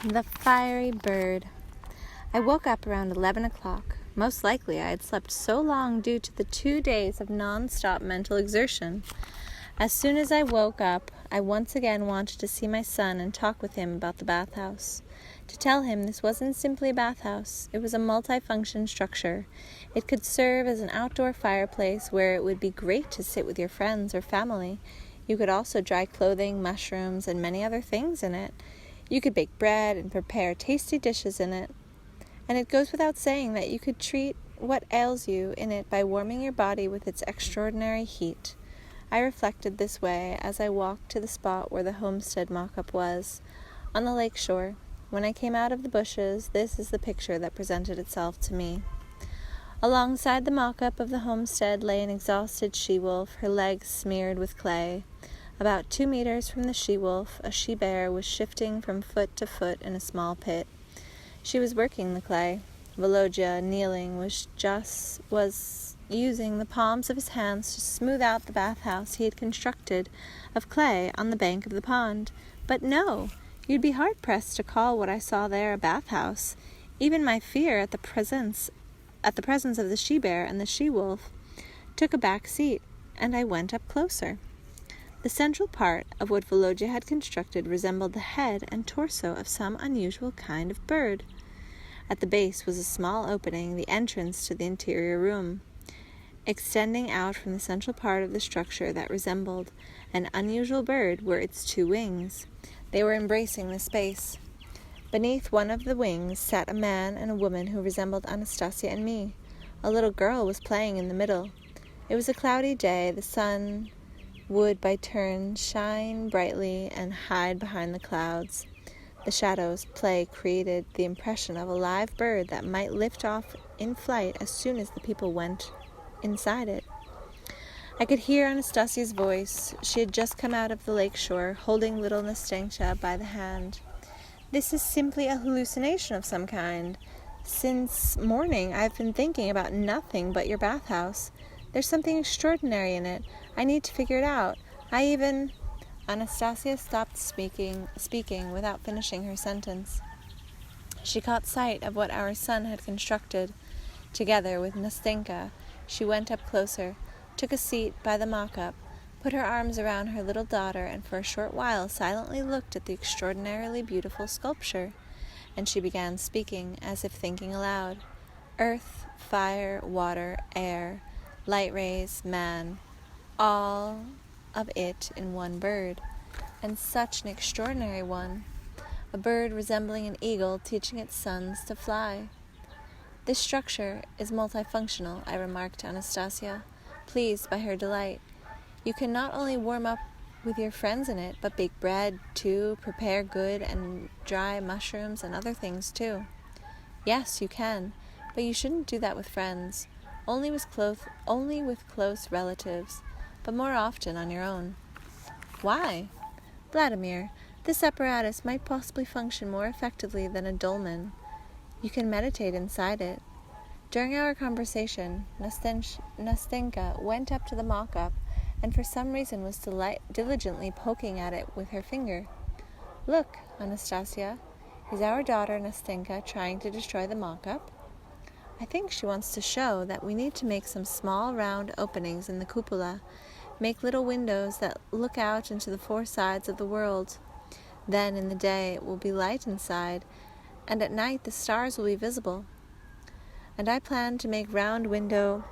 The fiery bird. I woke up around 11 o'clock. Most likely I had slept so long due to the 2 days of non-stop mental exertion. As soon as I woke up, I once again wanted to see my son and talk with him about the bathhouse. To tell him this wasn't simply a bathhouse, it was a multifunction structure. It could serve as an outdoor fireplace where it would be great to sit with your friends or family. You could also dry clothing, mushrooms, and many other things in it. You could bake bread and prepare tasty dishes in it. And it goes without saying that you could treat what ails you in it by warming your body with its extraordinary heat. I reflected this way as I walked to the spot where the homestead mock-up was, on the lake shore. When I came out of the bushes, this is the picture that presented itself to me. Alongside the mock-up of the homestead lay an exhausted she-wolf, her legs smeared with clay. About 2 meters from the she-wolf, a she-bear was shifting from foot to foot in a small pit. She was working the clay. Veloja, kneeling, was using the palms of his hands to smooth out the bathhouse he had constructed of clay on the bank of the pond. But no, you'd be hard-pressed to call what I saw there a bathhouse. Even my fear at the presence of the she-bear and the she-wolf took a back seat, and I went up closer. The central part of what Veloja had constructed resembled the head and torso of some unusual kind of bird. At the base was a small opening, the entrance to the interior room. Extending out from the central part of the structure that resembled an unusual bird were its 2 wings. They were embracing the space. Beneath one of the wings sat a man and a woman who resembled Anastasia and me. A little girl was playing in the middle. It was a cloudy day. The sun would by turns shine brightly and hide behind the clouds. The shadows play created the impression of a live bird that might lift off in flight as soon as the people went inside it. I could hear Anastasia's voice. She had just come out of the lake shore, holding little Anastasia by the hand. "This is simply a hallucination of some kind. Since morning I've been thinking about nothing but your bathhouse. There's something extraordinary in it. I need to figure it out. Anastasia stopped speaking without finishing her sentence. She caught sight of what our son had constructed. Together with Nastenka, she went up closer, took a seat by the mock-up, put her arms around her little daughter, and for a short while silently looked at the extraordinarily beautiful sculpture. And she began speaking, as if thinking aloud. Earth, fire, water, air, light rays, man, all of it in one bird, and such an extraordinary one, a bird resembling an eagle teaching its sons to fly. This structure is multifunctional, I remarked to Anastasia, pleased by her delight. You can not only warm up with your friends in it, but bake bread, too, prepare good and dry mushrooms and other things, too. Yes, you can, but you shouldn't do that with friends, only with close relatives, but more often on your own. Why? Vladimir, this apparatus might possibly function more effectively than a dolmen. You can meditate inside it. During our conversation, Nastenka went up to the mock-up and for some reason was diligently poking at it with her finger. Look, Anastasia, is our daughter Nastenka trying to destroy the mock-up? I think she wants to show that we need to make some small round openings in the cupola, make little windows that look out into the 4 sides of the world. Then in the day it will be light inside, and at night the stars will be visible. And I plan to make round window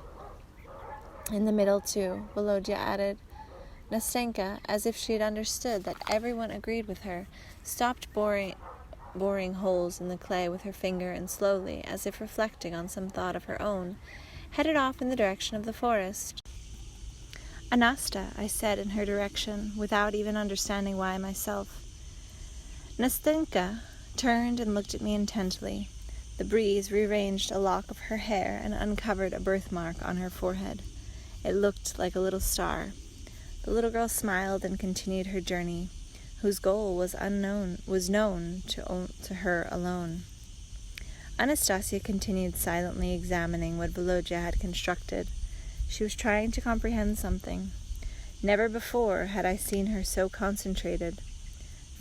in the middle too, Veloja added. Nastenka, as if she had understood that everyone agreed with her, stopped boring holes in the clay with her finger and slowly, as if reflecting on some thought of her own, headed off in the direction of the forest. Anasta, I said in her direction, without even understanding why myself. Nastenka turned and looked at me intently. The breeze rearranged a lock of her hair and uncovered a birthmark on her forehead. It looked like a little star. The little girl smiled and continued her journey, whose goal was known to her alone. Anastasia continued silently examining what Veloja had constructed. She was trying to comprehend something. Never before had I seen her so concentrated.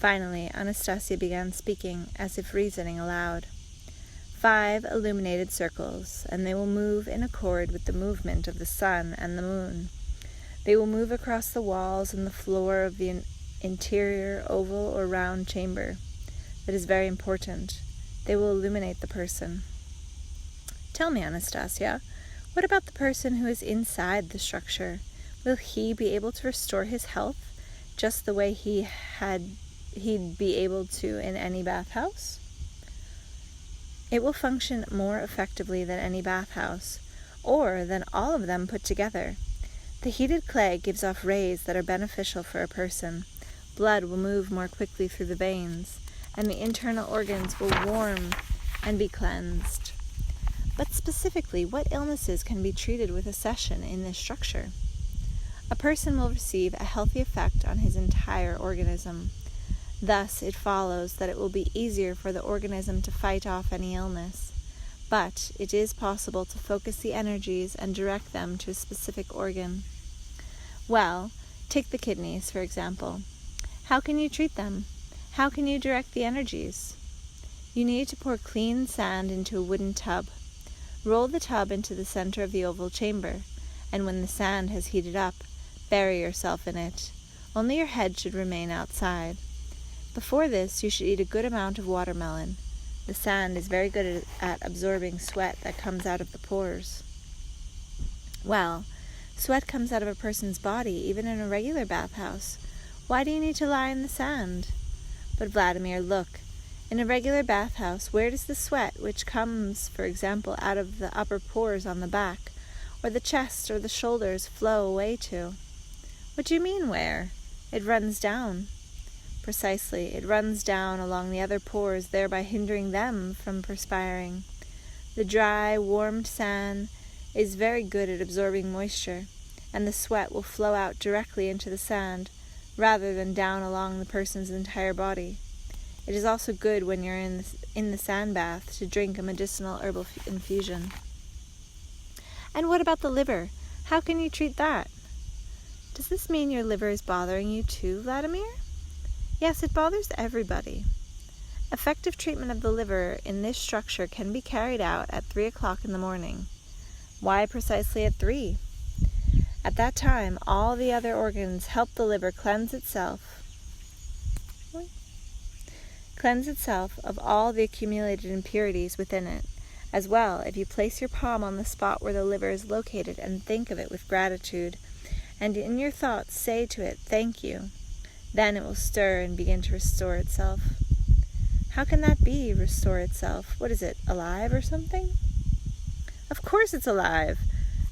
Finally, Anastasia began speaking, as if reasoning aloud. 5 illuminated circles, and they will move in accord with the movement of the sun and the moon. They will move across the walls and the floor of the interior oval or round chamber. That is very important. They will illuminate the person. Tell me, Anastasia, what about the person who is inside the structure? Will he be able to restore his health just the way he'd be able to in any bathhouse? It will function more effectively than any bathhouse, or than all of them put together. The heated clay gives off rays that are beneficial for a person. Blood will move more quickly through the veins, and the internal organs will warm and be cleansed. But specifically, what illnesses can be treated with a session in this structure? A person will receive a healthy effect on his entire organism. Thus, it follows that it will be easier for the organism to fight off any illness. But it is possible to focus the energies and direct them to a specific organ. Well, take the kidneys, for example. How can you treat them? How can you direct the energies? You need to pour clean sand into a wooden tub. Roll the tub into the center of the oval chamber, and when the sand has heated up, bury yourself in it. Only your head should remain outside. Before this, you should eat a good amount of watermelon. The sand is very good at absorbing sweat that comes out of the pores. Well, sweat comes out of a person's body, even in a regular bathhouse. Why do you need to lie in the sand? But Vladimir, look. In a regular bathhouse, where does the sweat, which comes, for example, out of the upper pores on the back, or the chest or the shoulders, flow away to? What do you mean, where? It runs down. Precisely, it runs down along the other pores, thereby hindering them from perspiring. The dry, warmed sand is very good at absorbing moisture, and the sweat will flow out directly into the sand, rather than down along the person's entire body. It is also good when you're in the sand bath to drink a medicinal herbal infusion. And what about the liver? How can you treat that? Does this mean your liver is bothering you too, Vladimir? Yes, it bothers everybody. Effective treatment of the liver in this structure can be carried out at 3 o'clock in the morning. Why precisely at 3? At that time, all the other organs help the liver cleanse itself of all the accumulated impurities within it. As well, if you place your palm on the spot where the liver is located and think of it with gratitude, and in your thoughts say to it, "Thank you," then it will stir and begin to restore itself. How can that be, restore itself? What is it, alive or something? Of course it's alive,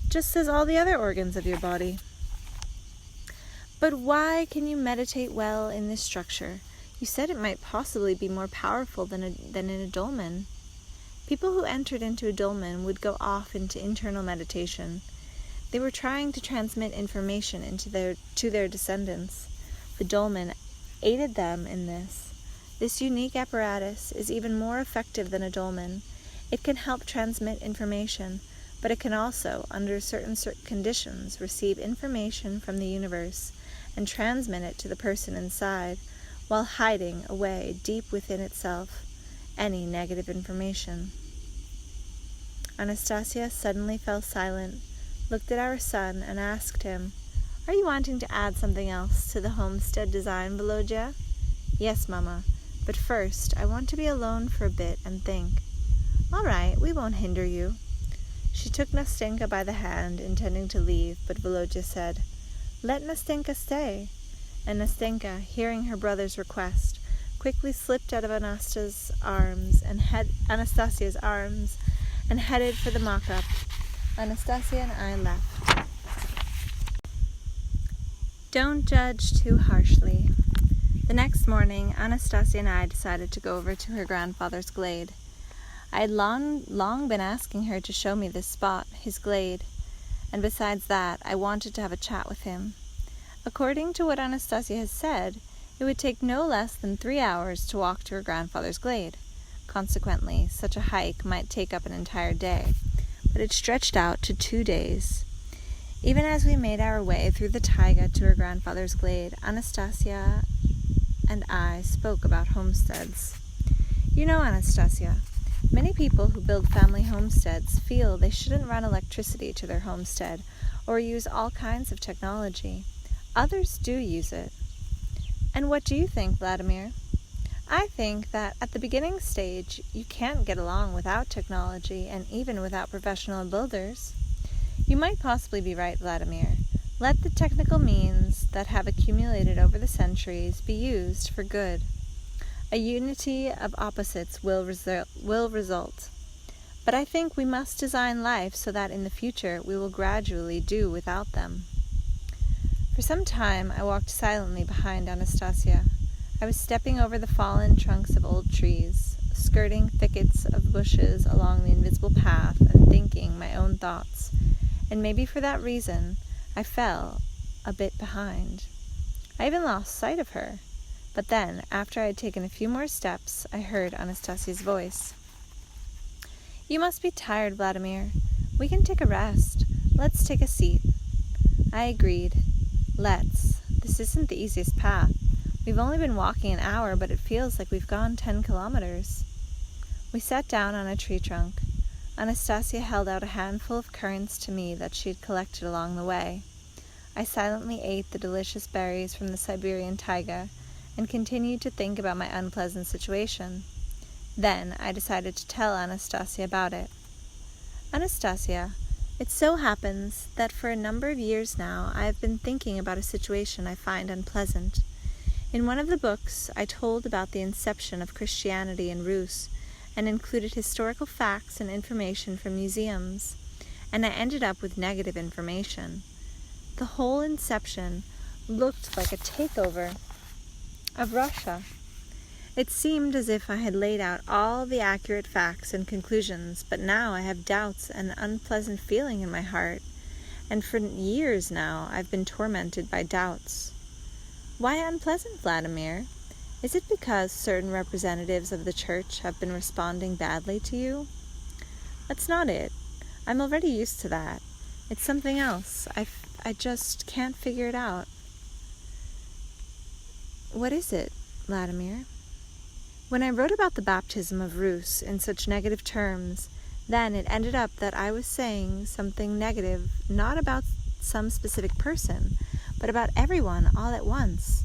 just as all the other organs of your body. But why can you meditate well in this structure? You said it might possibly be more powerful than in a dolmen. People who entered into a dolmen would go off into internal meditation. They were trying to transmit information to their descendants. The dolmen aided them in this. This unique apparatus is even more effective than a dolmen. It can help transmit information, but it can also, under certain conditions, receive information from the universe and transmit it to the person inside, while hiding away deep within itself any negative information. Anastasia suddenly fell silent, looked at our son, and asked him, "Are you wanting to add something else to the homestead design, Veloja?" "Yes, Mama, but first I want to be alone for a bit and think." "All right, we won't hinder you." She took Nastenka by the hand, intending to leave, but Veloja said, "Let Nastenka stay." And Nastenka, hearing her brother's request, quickly slipped out of Anastasia's arms and headed for the mock-up. Anastasia and I left. Don't judge too harshly. The next morning, Anastasia and I decided to go over to her grandfather's glade. I had long been asking her to show me this spot, his glade, and besides that, I wanted to have a chat with him. According to what Anastasia has said, it would take no less than 3 hours to walk to her grandfather's glade. Consequently, such a hike might take up an entire day, but it stretched out to 2 days. Even as we made our way through the taiga to her grandfather's glade, Anastasia and I spoke about homesteads. You know, Anastasia, many people who build family homesteads feel they shouldn't run electricity to their homestead or use all kinds of technology. Others do use it. And what do you think, Vladimir? I think that at the beginning stage, you can't get along without technology and even without professional builders. You might possibly be right, Vladimir. Let the technical means that have accumulated over the centuries be used for good. A unity of opposites will result. But I think we must design life so that in the future we will gradually do without them. For some time I walked silently behind Anastasia. I was stepping over the fallen trunks of old trees, skirting thickets of bushes along the invisible path and thinking my own thoughts. And maybe for that reason, I fell a bit behind. I even lost sight of her. But then, after I had taken a few more steps, I heard Anastasia's voice. "You must be tired, Vladimir. We can take a rest. Let's take a seat." I agreed. Let's. This isn't the easiest path. We've only been walking an hour, but it feels like we've gone 10 kilometers. We sat down on a tree trunk. Anastasia held out a handful of currants to me that she had collected along the way. I silently ate the delicious berries from the Siberian taiga and continued to think about my unpleasant situation. Then I decided to tell Anastasia about it. "Anastasia, it so happens that for a number of years now I have been thinking about a situation I find unpleasant. In one of the books I told about the inception of Christianity in Rus and included historical facts and information from museums, and I ended up with negative information. The whole inception looked like a takeover of Russia. It seemed as if I had laid out all the accurate facts and conclusions, but now I have doubts and an unpleasant feeling in my heart, and for years now I've been tormented by doubts." "Why unpleasant, Vladimir? Is it because certain representatives of the church have been responding badly to you?" "That's not it. I'm already used to that. It's something else. I just can't figure it out." "What is it, Vladimir?" "When I wrote about the baptism of Rus in such negative terms, then it ended up that I was saying something negative, not about some specific person, but about everyone all at once.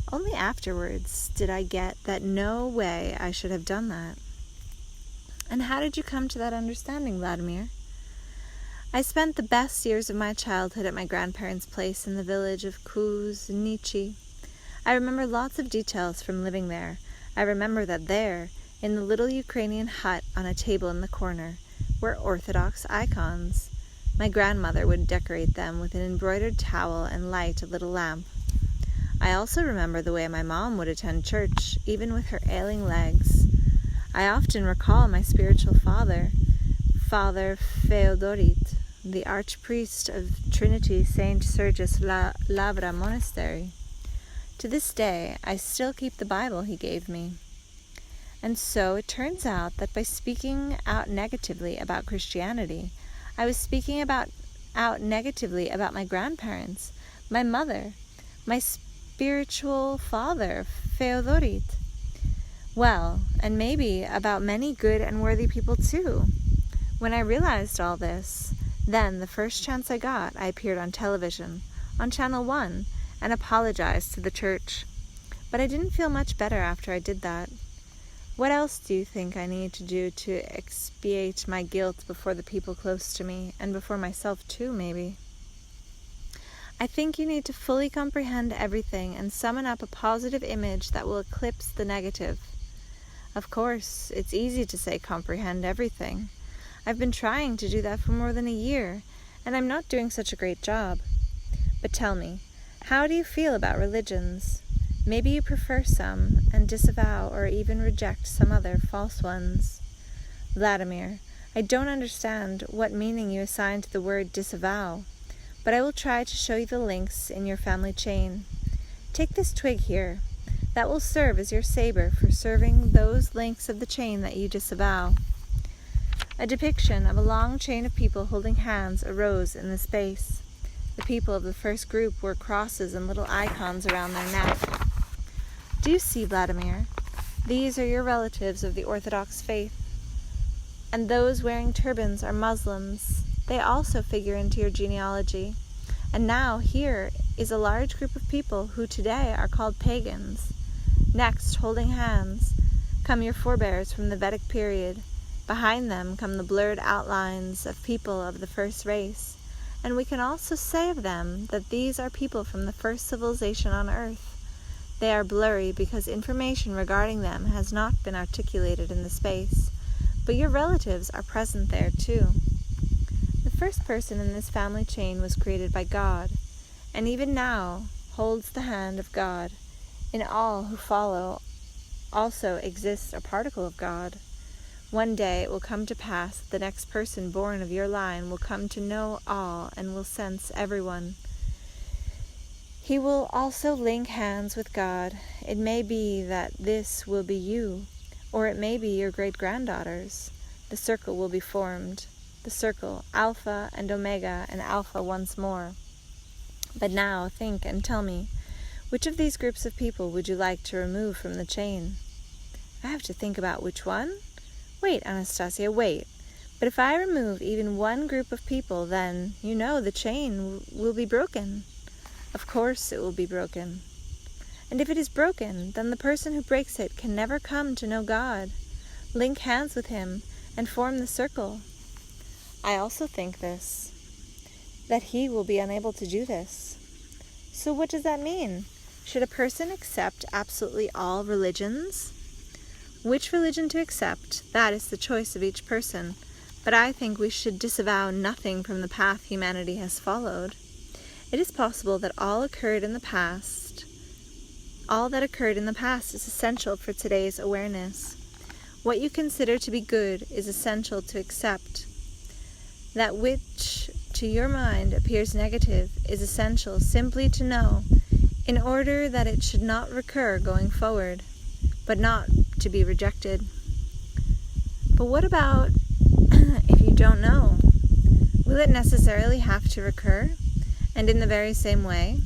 Only afterwards did I get that no way I should have done that." "And how did you come to that understanding, Vladimir?" "I spent the best years of my childhood at my grandparents' place in the village of Kuznichi. I remember lots of details from living there. I remember that there, in the little Ukrainian hut on a table in the corner, were Orthodox icons. My grandmother would decorate them with an embroidered towel and light a little lamp. I also remember the way my mom would attend church, even with her ailing legs. I often recall my spiritual father, Father Feodorit, the archpriest of Trinity St. Sergius Lavra Monastery. To this day, I still keep the Bible he gave me. And so it turns out that by speaking out negatively about Christianity, I was speaking out negatively about my grandparents, my mother, my spiritual father, Feodorit. Well, and maybe about many good and worthy people too. When I realized all this, then the first chance I got, I appeared on television, on Channel 1, and apologized to the church. But I didn't feel much better after I did that. What else do you think I need to do to expiate my guilt before the people close to me, and before myself too, maybe? I think you need to fully comprehend everything and summon up a positive image that will eclipse the negative. Of course, it's easy to say comprehend everything. I've been trying to do that for more than a year, and I'm not doing such a great job. But tell me, how do you feel about religions? Maybe you prefer some, and disavow or even reject some other false ones. Vladimir, I don't understand what meaning you assign to the word disavow, but I will try to show you the links in your family chain. Take this twig here. That will serve as your saber for serving those links of the chain that you disavow. A depiction of a long chain of people holding hands arose in the space. The people of the first group wore crosses and little icons around their neck. Do you see, Vladimir? These are your relatives of the Orthodox faith, and those wearing turbans are Muslims. They also figure into your genealogy. And now here is a large group of people who today are called pagans. Next, holding hands, come your forebears from the Vedic period. Behind them come the blurred outlines of people of the first race. And we can also say of them that these are people from the first civilization on Earth. They are blurry because information regarding them has not been articulated in the space, but your relatives are present there too. The first person in this family chain was created by God, and even now holds the hand of God. In all who follow also exists a particle of God. One day it will come to pass that the next person born of your line will come to know all and will sense everyone. He will also link hands with God. It may be that this will be you, or it may be your great-granddaughters. The circle will be formed. The circle, Alpha and Omega and Alpha once more. But now think and tell me, which of these groups of people would you like to remove from the chain? I have to think about which one? Wait, Anastasia, wait. But if I remove even one group of people, then, you know, the chain will be broken. Of course it will be broken. And if it is broken, then the person who breaks it can never come to know God, link hands with him, and form the circle. I also think this, that he will be unable to do this. So what does that mean? Should a person accept absolutely all religions? Which religion to accept, that is the choice of each person. But I think we should disavow nothing from the path humanity has followed. It is possible that all that occurred in the past is essential for today's awareness. What you consider to be good is essential to accept. That which to your mind appears negative is essential simply to know, in order that it should not recur going forward, but not to be rejected. But what about if you don't know? Will it necessarily have to recur? And in the very same way?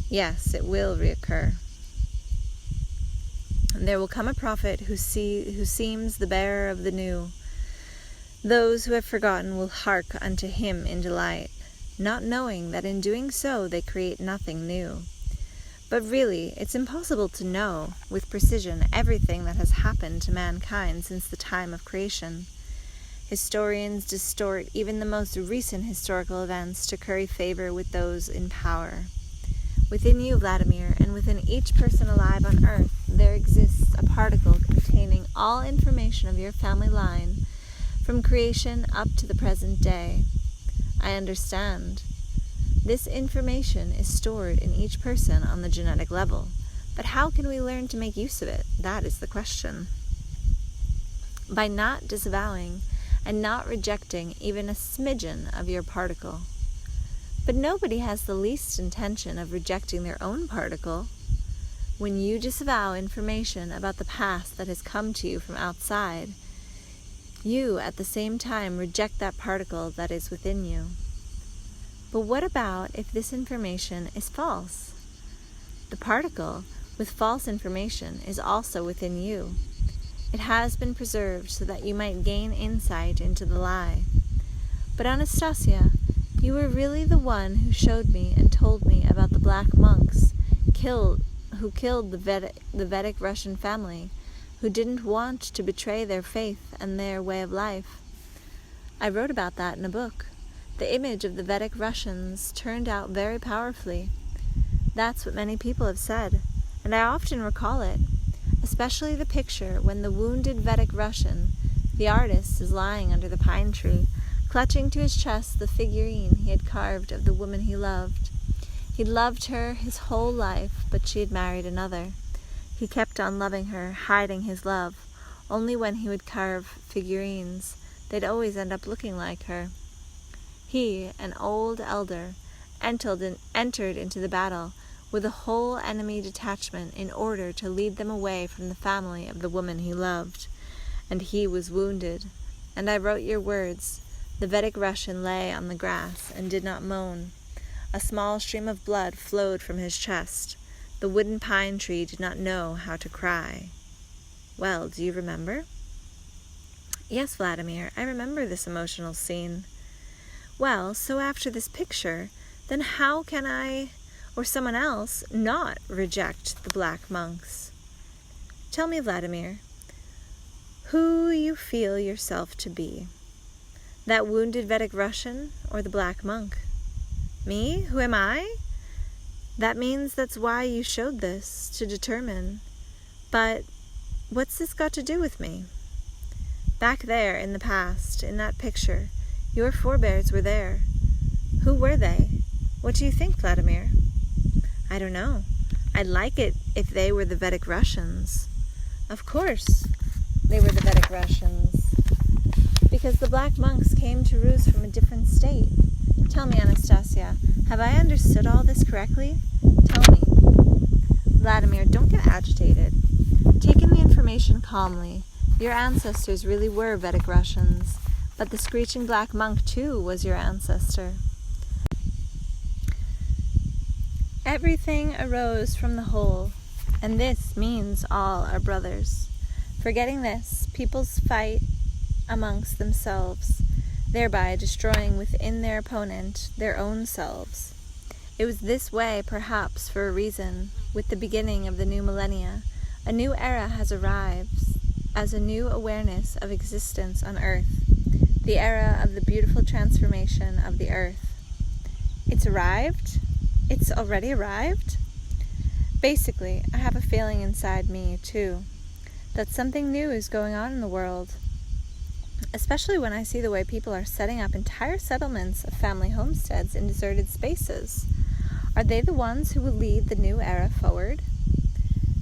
Yes, it will reoccur. And there will come a prophet who seems the bearer of the new. Those who have forgotten will hark unto him in delight, not knowing that in doing so they create nothing new. But really, it's impossible to know with precision everything that has happened to mankind since the time of creation. Historians distort even the most recent historical events to curry favor with those in power. Within you, Vladimir, and within each person alive on Earth, there exists a particle containing all information of your family line, from creation up to the present day. I understand. This information is stored in each person on the genetic level. But how can we learn to make use of it? That is the question. By not disavowing and not rejecting even a smidgen of your particle. But nobody has the least intention of rejecting their own particle. When you disavow information about the past that has come to you from outside, you at the same time reject that particle that is within you. But what about if this information is false? The particle with false information is also within you. It has been preserved so that you might gain insight into the lie. But Anastasia, you were really the one who showed me and told me about the black monks who killed the Vedic Russian family, who didn't want to betray their faith and their way of life. I wrote about that in a book. The image of the Vedic Russians turned out very powerfully. That's what many people have said, and I often recall it, especially the picture when the wounded Vedic Russian, the artist, is lying under the pine tree, clutching to his chest the figurine he had carved of the woman he loved. He'd loved her his whole life, but she had married another. He kept on loving her, hiding his love. Only when he would carve figurines, they'd always end up looking like her. He, an old elder, entered into the battle with a whole enemy detachment in order to lead them away from the family of the woman he loved. And he was wounded. And I wrote your words. The Vedic Russian lay on the grass and did not moan. A small stream of blood flowed from his chest. The wooden pine tree did not know how to cry. Well, do you remember? Yes, Vladimir, I remember this emotional scene. Well, so after this picture, then how can I, or someone else, not reject the black monks? Tell me, Vladimir, who you feel yourself to be. That wounded Vedic Russian or the black monk? Me? Who am I? That means that's why you showed this, to determine. But what's this got to do with me? Back there in the past, in that picture, your forebears were there. Who were they? What do you think, Vladimir? I don't know. I'd like it if they were the Vedic Russians. Of course, they were the Vedic Russians. Because the black monks came to Rus from a different state. Tell me, Anastasia, have I understood all this correctly? Tell me. Vladimir, don't get agitated. Take in the information calmly. Your ancestors really were Vedic Russians, but the screeching black monk, too, was your ancestor. Everything arose from the whole, and this means all are brothers. Forgetting this, peoples fight amongst themselves, thereby destroying within their opponent their own selves. It was this way, perhaps for a reason, with the beginning of the new millennia, a new era has arrived as a new awareness of existence on Earth, the era of the beautiful transformation of the Earth. It's arrived? It's already arrived? Basically, I have a feeling inside me, too, that something new is going on in the world, especially when I see the way people are setting up entire settlements of family homesteads in deserted spaces. Are they the ones who will lead the new era forward?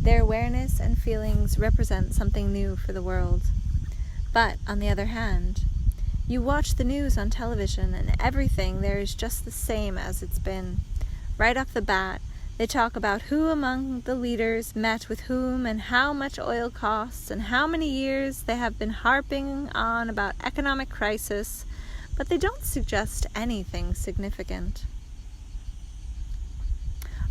Their awareness and feelings represent something new for the world. But, on the other hand, you watch the news on television and everything there is just the same as it's been. Right off the bat, they talk about who among the leaders met with whom and how much oil costs and how many years they have been harping on about economic crisis, but they don't suggest anything significant.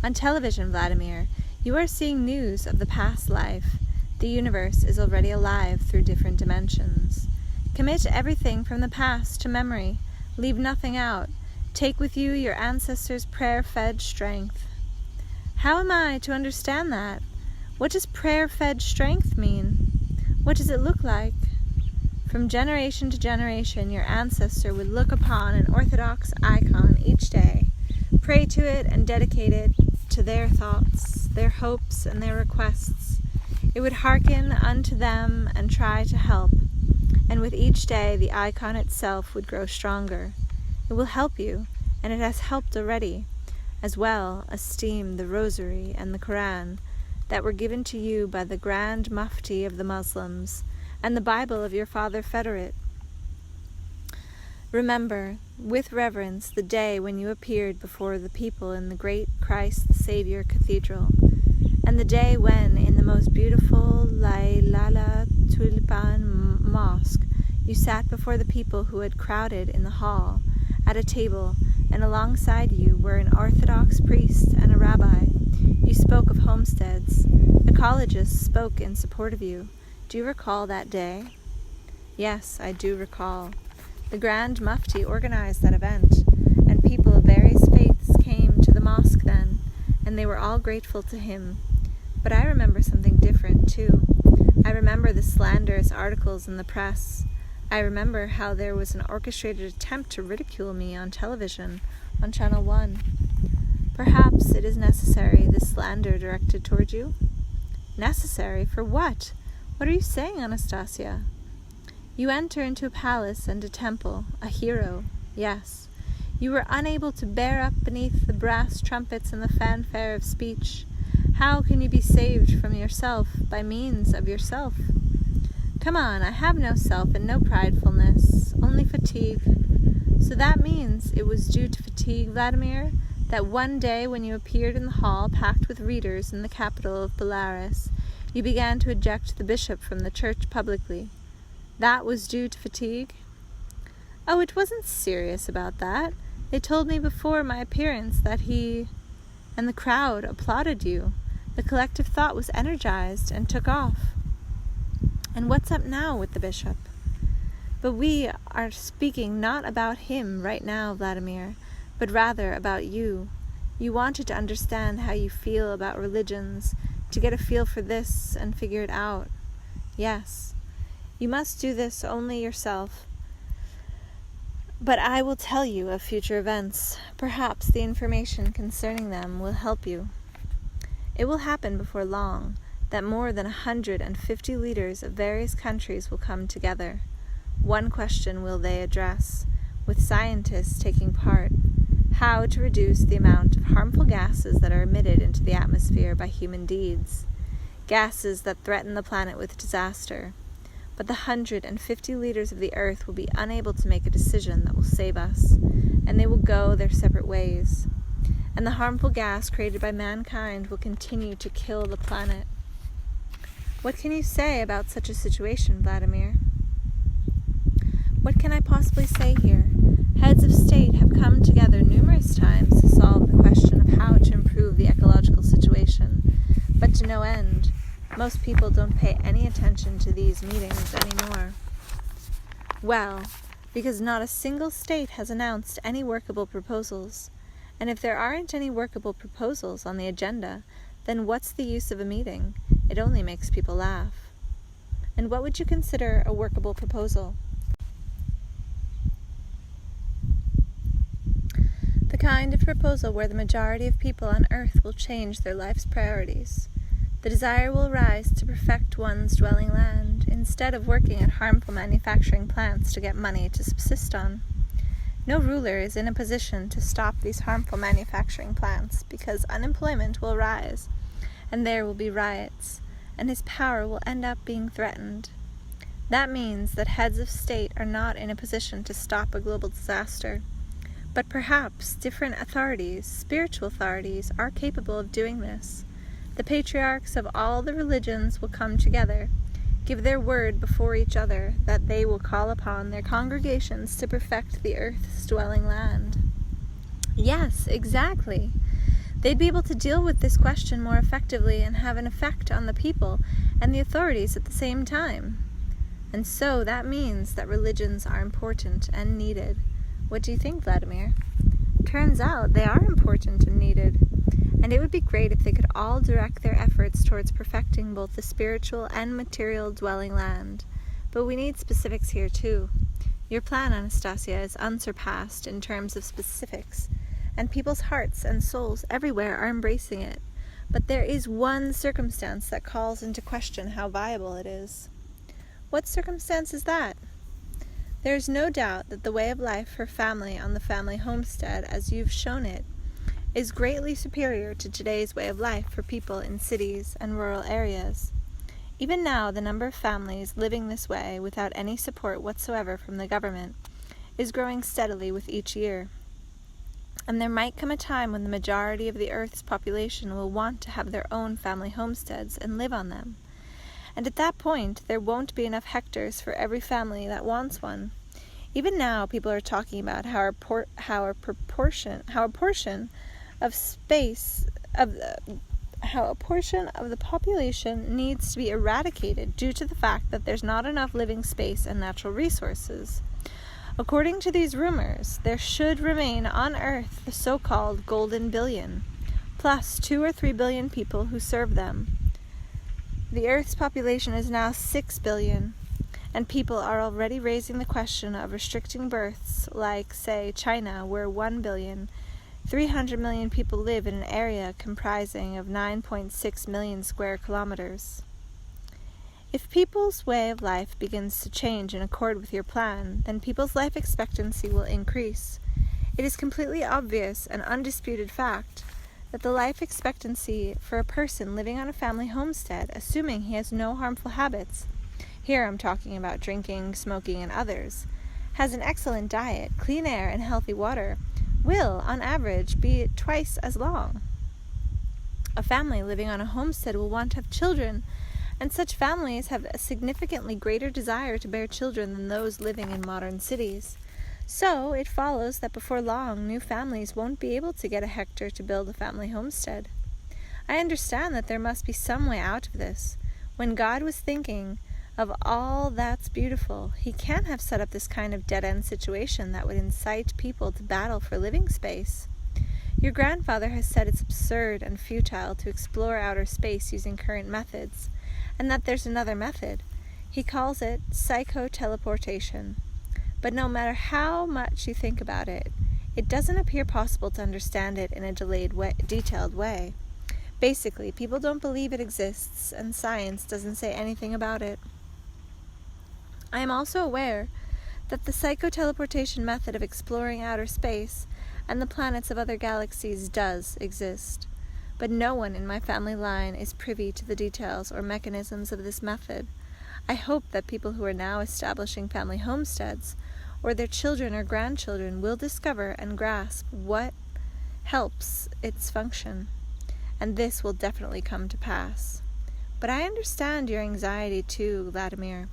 On television, Vladimir, you are seeing news of the past life. The universe is already alive through different dimensions. Commit everything from the past to memory. Leave nothing out. Take with you your ancestors' prayer-fed strength. How am I to understand that? What does prayer-fed strength mean? What does it look like? From generation to generation, your ancestor would look upon an orthodox icon each day, pray to it and dedicate it to their thoughts, their hopes, and their requests. It would hearken unto them and try to help, and with each day the icon itself would grow stronger. It will help you, and it has helped already. As well esteem the Rosary and the Quran that were given to you by the Grand Mufti of the Muslims, and the Bible of your father Federate. Remember, with reverence, the day when you appeared before the people in the great Christ the Savior Cathedral, and the day when, in the most beautiful Lailala Tulipan Mosque, you sat before the people who had crowded in the hall, at a table, and alongside you were an Orthodox priest and a rabbi. You spoke of homesteads. Ecologists spoke in support of you. Do you recall that day? Yes, I do recall. The Grand Mufti organized that event, and people of various faiths came to the mosque then, and they were all grateful to him. But I remember something different, too. I remember the slanderous articles in the press. I remember how there was an orchestrated attempt to ridicule me on television, on Channel 1. Perhaps it is necessary, this slander directed toward you? Necessary? For what? What are you saying, Anastasia? You enter into a palace and a temple, a hero, yes. You were unable to bear up beneath the brass trumpets and the fanfare of speech. How can you be saved from yourself by means of yourself? Come on, I have no self and no pridefulness, only fatigue. So that means it was due to fatigue, Vladimir, that one day when you appeared in the hall packed with readers in the capital of Belarus, you began to eject the bishop from the church publicly. That was due to fatigue? Oh, it wasn't serious about that. They told me before my appearance that he and the crowd applauded you. The collective thought was energized and took off. And what's up now with the bishop? But we are speaking not about him right now, Vladimir, but rather about you. You wanted to understand how you feel about religions, to get a feel for this and figure it out. Yes, you must do this only yourself. But I will tell you of future events. Perhaps the information concerning them will help you. It will happen before long that more than 150 leaders of various countries will come together. One question will they address, with scientists taking part: how to reduce the amount of harmful gases that are emitted into the atmosphere by human deeds, gases that threaten the planet with disaster. But the 150 leaders of the earth will be unable to make a decision that will save us, and they will go their separate ways. And the harmful gas created by mankind will continue to kill the planet. What can you say about such a situation, Vladimir? What can I possibly say here? Heads of state have come together numerous times to solve the question of how to improve the ecological situation, but to no end. Most people don't pay any attention to these meetings anymore. Well, because not a single state has announced any workable proposals. And if there aren't any workable proposals on the agenda, then what's the use of a meeting? It only makes people laugh. And what would you consider a workable proposal? The kind of proposal where the majority of people on Earth will change their life's priorities. The desire will arise to perfect one's dwelling land, instead of working at harmful manufacturing plants to get money to subsist on. No ruler is in a position to stop these harmful manufacturing plants, because unemployment will rise, and there will be riots, and his power will end up being threatened. That means that heads of state are not in a position to stop a global disaster. But perhaps different authorities, spiritual authorities, are capable of doing this. The patriarchs of all the religions will come together, give their word before each other that they will call upon their congregations to perfect the earth's dwelling land. Yes, exactly. They'd be able to deal with this question more effectively and have an effect on the people and the authorities at the same time. And so that means that religions are important and needed. What do you think, Vladimir? Turns out they are important and needed. And it would be great if they could all direct their efforts towards perfecting both the spiritual and material dwelling land. But we need specifics here too. Your plan, Anastasia, is unsurpassed in terms of specifics, and people's hearts and souls everywhere are embracing it. But there is one circumstance that calls into question how viable it is. What circumstance is that? There is no doubt that the way of life for family on the family homestead, as you've shown it, is greatly superior to today's way of life for people in cities and rural areas. Even now, the number of families living this way without any support whatsoever from the government is growing steadily with each year. And there might come a time when the majority of the Earth's population will want to have their own family homesteads and live on them. And at that point, there won't be enough hectares for every family that wants one. Even now, people are talking about how a portion of the population needs to be eradicated due to the fact that there's not enough living space and natural resources. According to these rumors, there should remain on Earth the so-called golden billion, plus 2 or 3 billion people who serve them. The Earth's population is now 6 billion, and people are already raising the question of restricting births, like, say, China, where 1 billion, 300 million people live in an area comprising of 9.6 million square kilometers. If people's way of life begins to change in accord with your plan, then people's life expectancy will increase. It is completely obvious and undisputed fact that the life expectancy for a person living on a family homestead, assuming he has no harmful habits, here I'm talking about drinking, smoking, and others, has an excellent diet, clean air, and healthy water, will, on average, be twice as long. A family living on a homestead will want to have children, and such families have a significantly greater desire to bear children than those living in modern cities. So it follows that before long, new families won't be able to get a hectare to build a family homestead. I understand that there must be some way out of this. When God was thinking of all that's beautiful, he can't have set up this kind of dead-end situation that would incite people to battle for living space. Your grandfather has said it's absurd and futile to explore outer space using current methods, and that there's another method. He calls it psycho-teleportation. But no matter how much you think about it, it doesn't appear possible to understand it in a detailed way. Basically, people don't believe it exists, and science doesn't say anything about it. I am also aware that the psychoteleportation method of exploring outer space and the planets of other galaxies does exist, but no one in my family line is privy to the details or mechanisms of this method. I hope that people who are now establishing family homesteads, or their children or grandchildren, will discover and grasp what helps its function, and this will definitely come to pass. But I understand your anxiety too, Vladimir.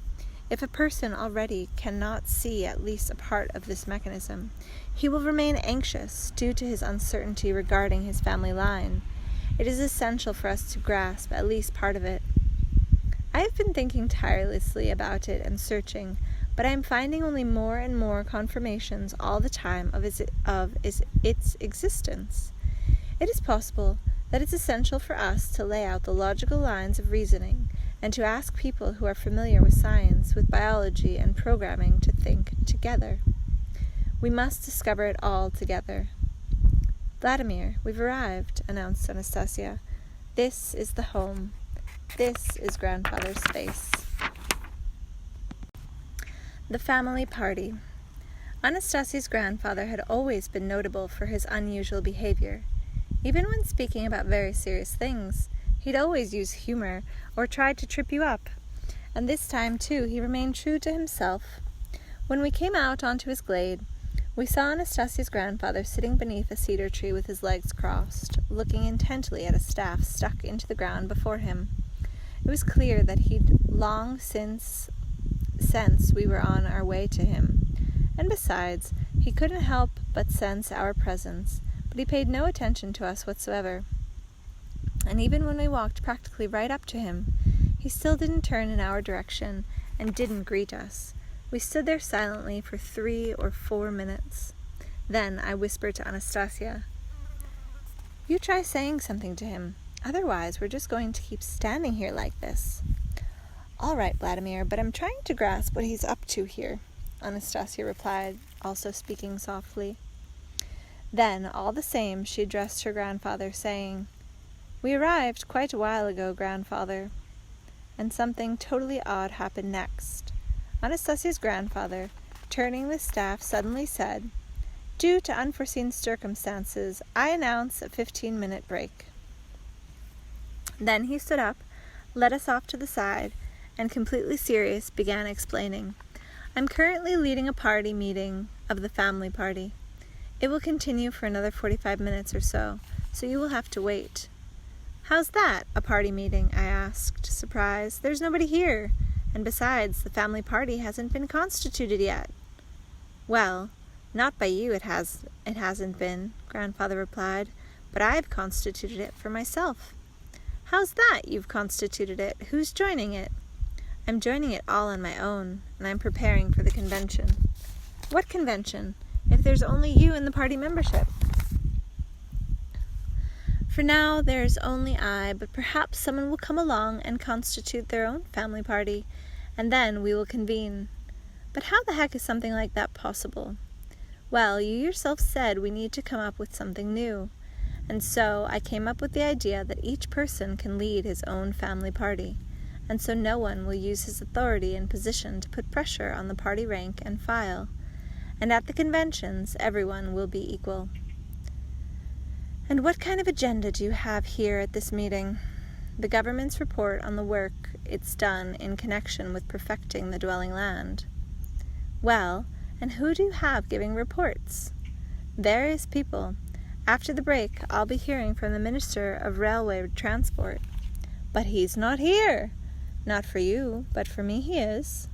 If a person already cannot see at least a part of this mechanism, he will remain anxious due to his uncertainty regarding his family line. It is essential for us to grasp at least part of it. I have been thinking tirelessly about it and searching, but I am finding only more and more confirmations all the time of its existence. It is possible that it's essential for us to lay out the logical lines of reasoning and to ask people who are familiar with science, with biology and programming, to think together. We must discover it all together. Vladimir, we've arrived, announced Anastasia. This is the home. This is grandfather's space. The family party. Anastasia's grandfather had always been notable for his unusual behavior. Even when speaking about very serious things, he'd always use humor or tried to trip you up. And this time, too, he remained true to himself. When we came out onto his glade, we saw Anastasia's grandfather sitting beneath a cedar tree with his legs crossed, looking intently at a staff stuck into the ground before him. It was clear that he'd long since sensed we were on our way to him, and besides, he couldn't help but sense our presence, but he paid no attention to us whatsoever. And even when we walked practically right up to him, he still didn't turn in our direction and didn't greet us. We stood there silently for 3 or 4 minutes. Then I whispered to Anastasia, "You try saying something to him. Otherwise, we're just going to keep standing here like this." "All right, Vladimir, but I'm trying to grasp what he's up to here," Anastasia replied, also speaking softly. Then, all the same, she addressed her grandfather, saying, "We arrived quite a while ago, grandfather." And something totally odd happened next. Anastasia's grandfather, turning the staff, suddenly said, "Due to unforeseen circumstances, I announce a 15-minute break." Then he stood up, led us off to the side, and completely serious began explaining, "I'm currently leading a party meeting of the family party. It will continue for another 45 minutes or so you will have to wait." "How's that, a party meeting?" I asked, surprised. "There's nobody here, and besides, the family party hasn't been constituted yet." "Well, not by you it hasn't been," Grandfather replied, "but I've constituted it for myself." "How's that, you've constituted it? Who's joining it?" "I'm joining it all on my own, and I'm preparing for the convention." "What convention, if there's only you in the party membership?" "For now, there's only I, but perhaps someone will come along and constitute their own family party, and then we will convene." "But how the heck is something like that possible?" "Well, you yourself said we need to come up with something new, and so I came up with the idea that each person can lead his own family party, and so no one will use his authority and position to put pressure on the party rank and file, and at the conventions everyone will be equal." "And what kind of agenda do you have here at this meeting?" "The government's report on the work it's done in connection with perfecting the dwelling land." "Well, and who do you have giving reports?" "Various people. After the break, I'll be hearing from the Minister of Railway Transport." "But he's not here." "Not for you, but for me he is."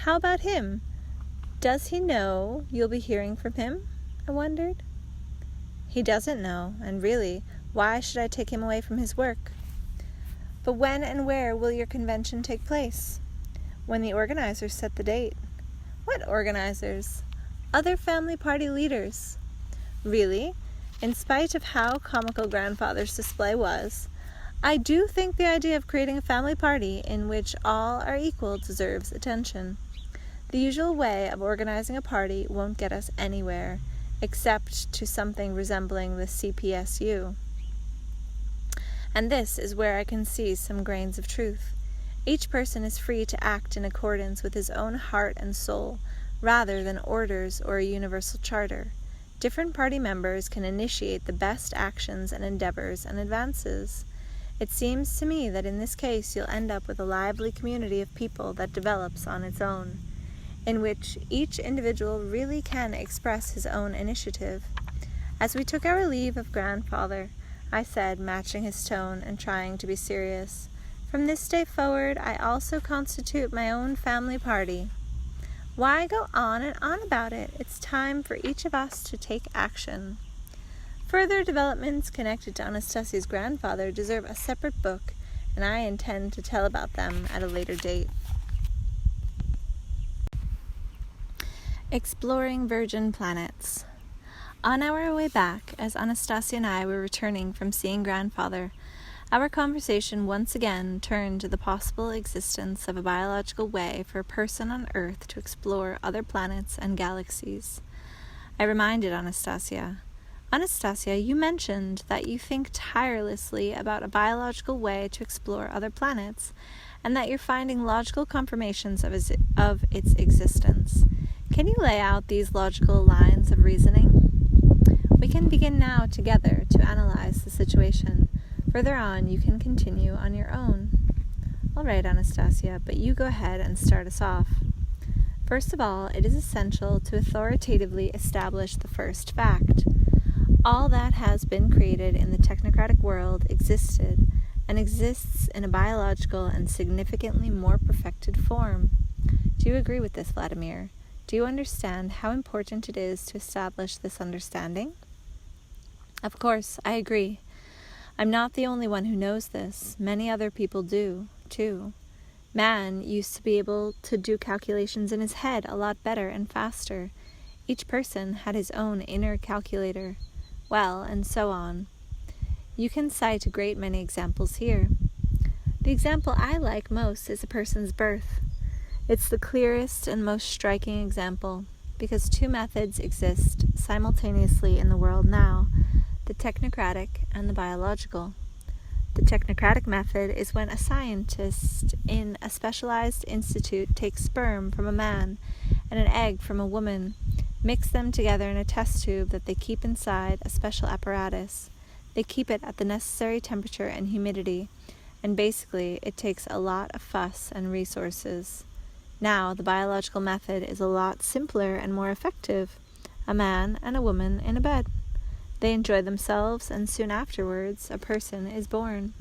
"How about him? Does he know you'll be hearing from him?" I wondered. "He doesn't know, and really, Why should I take him away from his work? But when and where will your convention take place? When the organizers set the date. What organizers? Other family party leaders. Really, in spite of how comical Grandfather's display was, I do think the idea of creating a family party in which all are equal deserves attention. The usual way of organizing a party won't get us anywhere, except to something resembling the CPSU. And this is where I can see some grains of truth. Each person is free to act in accordance with his own heart and soul, rather than orders or a universal charter. Different party members can initiate the best actions and endeavors and advances. It seems to me that in this case you'll end up with a lively community of people that develops on its own, in which each individual really can express his own initiative. As we took our leave of Grandfather, I said, matching his tone and trying to be serious, "From this day forward, I also constitute my own family party." Why go on and on about it? It's time for each of us to take action. Further developments connected to Anastasia's grandfather deserve a separate book, and I intend to tell about them at a later date. Exploring Virgin Planets. On our way back, as Anastasia and I were returning from seeing Grandfather, our conversation once again turned to the possible existence of a biological way for a person on Earth to explore other planets and galaxies. I reminded Anastasia, you mentioned that you think tirelessly about a biological way to explore other planets, and that you're finding logical confirmations of its existence. Can you lay out these logical lines of reasoning? We can begin now together to analyze the situation. Further on, you can continue on your own. All right, Anastasia, but you go ahead and start us off. First of all, it is essential to authoritatively establish the first fact. All that has been created in the technocratic world existed and exists in a biological and significantly more perfected form. Do you agree with this, Vladimir? Do you understand how important it is to establish this understanding? Of course, I agree. I'm not the only one who knows this. Many other people do, too. Man used to be able to do calculations in his head a lot better and faster. Each person had his own inner calculator. Well, and so on. You can cite a great many examples here. The example I like most is a person's birth. It's the clearest and most striking example, because two methods exist simultaneously in the world now, the technocratic and the biological. The technocratic method is when a scientist in a specialized institute takes sperm from a man and an egg from a woman, mix them together in a test tube that they keep inside a special apparatus. They keep it at the necessary temperature and humidity, and basically it takes a lot of fuss and resources. Now, the biological method is a lot simpler and more effective. A man and a woman in a bed. They enjoy themselves, and soon afterwards, a person is born.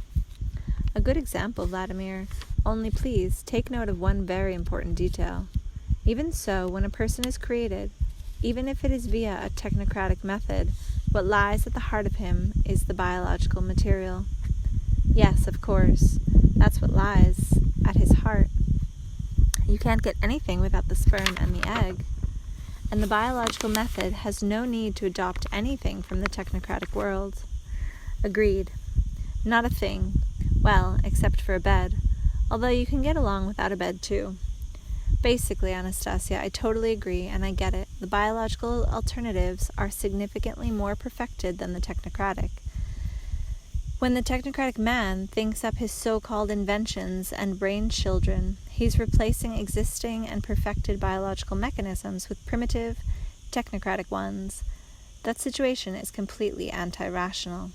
A good example, Vladimir. Only please, take note of one very important detail. Even so, when a person is created, even if it is via a technocratic method, what lies at the heart of him is the biological material. Yes, of course, that's what lies at his heart. You can't get anything without the sperm and the egg. And the biological method has no need to adopt anything from the technocratic world. Agreed. Not a thing. Well, except for a bed. Although you can get along without a bed, too. Basically, Anastasia, I totally agree, and I get it. The biological alternatives are significantly more perfected than the technocratic. When the technocratic man thinks up his so-called inventions and brain children, he's replacing existing and perfected biological mechanisms with primitive, technocratic ones. That situation is completely anti-rational.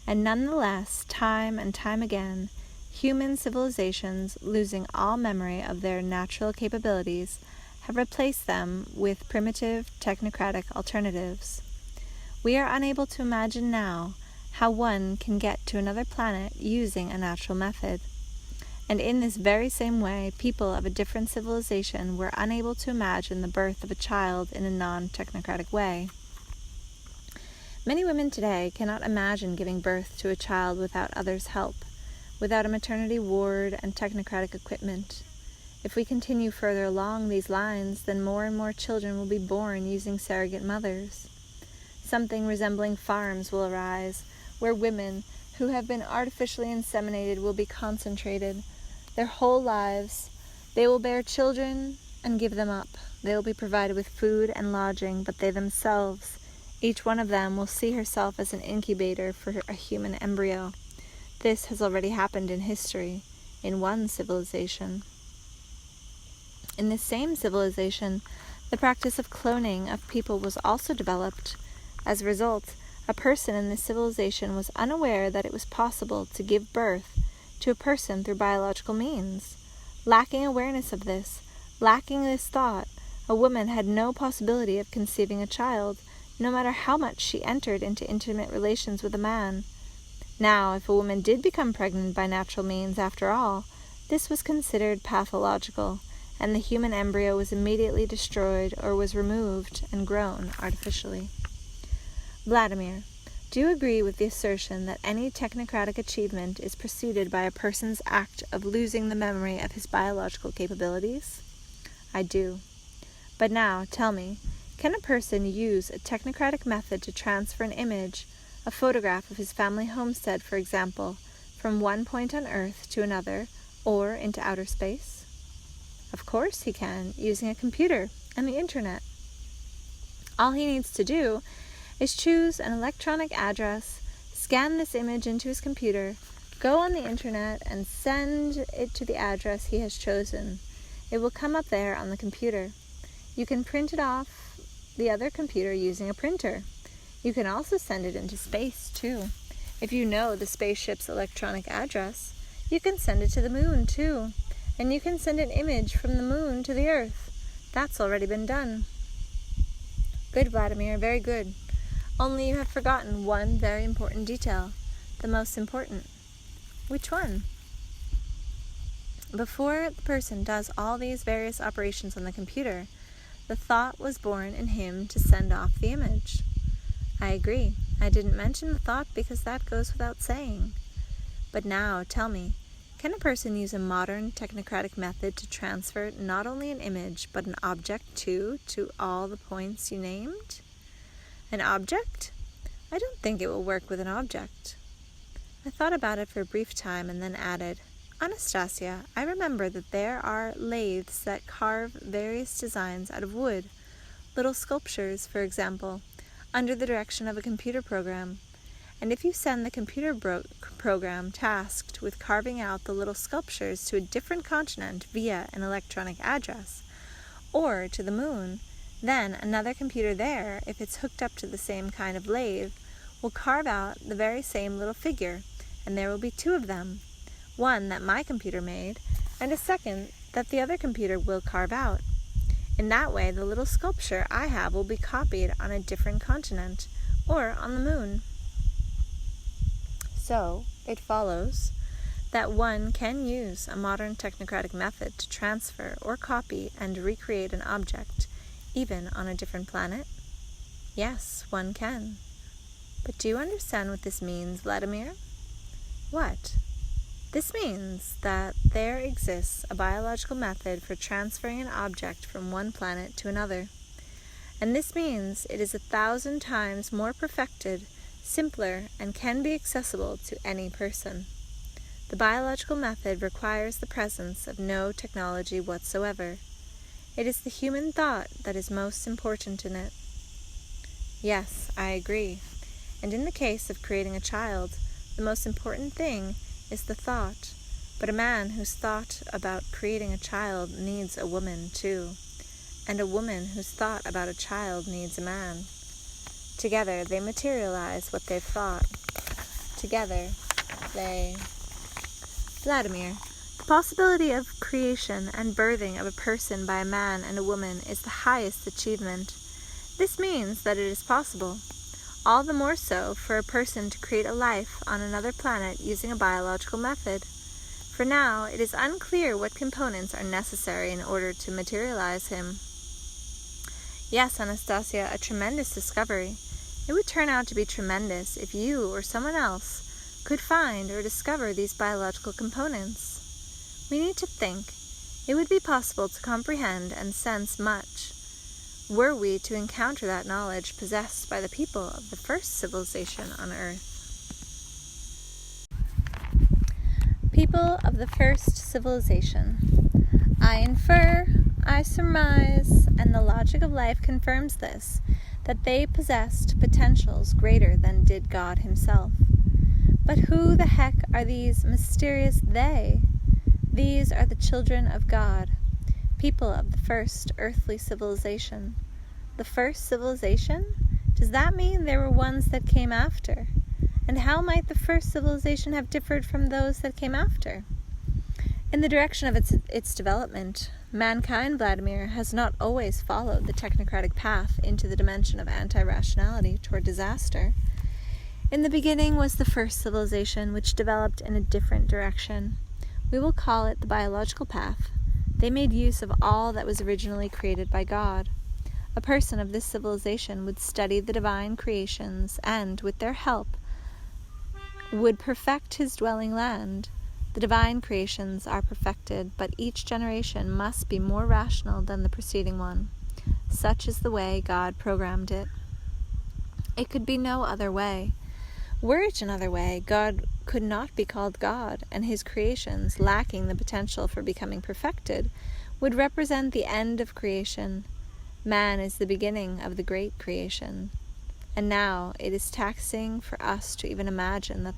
And nonetheless, time and time again, human civilizations, losing all memory of their natural capabilities, have replaced them with primitive, technocratic alternatives. We are unable to imagine now how one can get to another planet using a natural method. And in this very same way, people of a different civilization were unable to imagine the birth of a child in a non-technocratic way. Many women today cannot imagine giving birth to a child without others' help, without a maternity ward and technocratic equipment. If we continue further along these lines, then more and more children will be born using surrogate mothers. Something resembling farms will arise, where women who have been artificially inseminated will be concentrated. Their whole lives, they will bear children and give them up. They will be provided with food and lodging, but they themselves, each one of them, will see herself as an incubator for a human embryo. This has already happened in history, in one civilization. In this same civilization, the practice of cloning of people was also developed. As a result, a person in this civilization was unaware that it was possible to give birth to a person through biological means. Lacking awareness of this, lacking this thought, a woman had no possibility of conceiving a child, no matter how much she entered into intimate relations with a man. Now, if a woman did become pregnant by natural means, after all, this was considered pathological, and the human embryo was immediately destroyed or was removed and grown artificially. Vladimir, do you agree with the assertion that any technocratic achievement is preceded by a person's act of losing the memory of his biological capabilities? I do. But now, tell me, can a person use a technocratic method to transfer an image, a photograph of his family homestead, for example, from one point on Earth to another, or into outer space? Of course he can, using a computer and the internet. All he needs to do is choose an electronic address, scan this image into his computer, go on the internet, and send it to the address he has chosen. It will come up there on the computer. You can print it off the other computer using a printer. You can also send it into space, too. If you know the spaceship's electronic address, you can send it to the moon, too. And you can send an image from the moon to the Earth. That's already been done. Good, Vladimir, very good. Only you have forgotten one very important detail, the most important. Which one? Before the person does all these various operations on the computer, the thought was born in him to send off the image. I agree. I didn't mention the thought because that goes without saying. But now, tell me, can a person use a modern technocratic method to transfer not only an image, but an object too, to all the points you named? An object? I don't think it will work with an object. I thought about it for a brief time and then added, Anastasia, I remember that there are lathes that carve various designs out of wood, little sculptures, for example, under the direction of a computer program. And if you send the computer program tasked with carving out the little sculptures to a different continent via an electronic address, or to the moon, then another computer there, if it's hooked up to the same kind of lathe, will carve out the very same little figure, and there will be two of them, one that my computer made, and a second that the other computer will carve out. In that way, the little sculpture I have will be copied on a different continent, or on the moon. So, it follows that one can use a modern technocratic method to transfer or copy and recreate an object, even on a different planet? Yes, one can. But do you understand what this means, Vladimir? What? This means that there exists a biological method for transferring an object from one planet to another. And this means it is 1,000 times more perfected, simpler, and can be accessible to any person. The biological method requires the presence of no technology whatsoever. It is the human thought that is most important in it. Yes, I agree. And in the case of creating a child, the most important thing is the thought. But a man who's thought about creating a child needs a woman too. And a woman who's thought about a child needs a man. Together they materialize what they've thought. Together they... Vladimir, the possibility of creation and birthing of a person by a man and a woman is the highest achievement. This means that it is possible. All the more so for a person to create a life on another planet using a biological method. For now, it is unclear what components are necessary in order to materialize him. Yes, Anastasia, a tremendous discovery. It would turn out to be tremendous if you or someone else could find or discover these biological components. We need to think. It would be possible to comprehend and sense much, were we to encounter that knowledge possessed by the people of the first civilization on Earth. People of the first civilization. I infer, I surmise, and the logic of life confirms this, that they possessed potentials greater than did God himself. But who the heck are these mysterious they? These are the children of God, people of the first earthly civilization. The first civilization? Does that mean there were ones that came after? And how might the first civilization have differed from those that came after? In the direction of its development, mankind, Vladimir, has not always followed the technocratic path into the dimension of anti-rationality toward disaster. In the beginning was the first civilization, which developed in a different direction. We will call it the biological path. They made use of all that was originally created by God. A person of this civilization would study the divine creations and, with their help, would perfect his dwelling land. The divine creations are perfected, but each generation must be more rational than the preceding one. Such is the way God programmed it. It could be no other way. Were it another way, God could not be called God, and his creations, lacking the potential for becoming perfected, would represent the end of creation. Man is the beginning of the great creation. And now it is taxing for us to even imagine that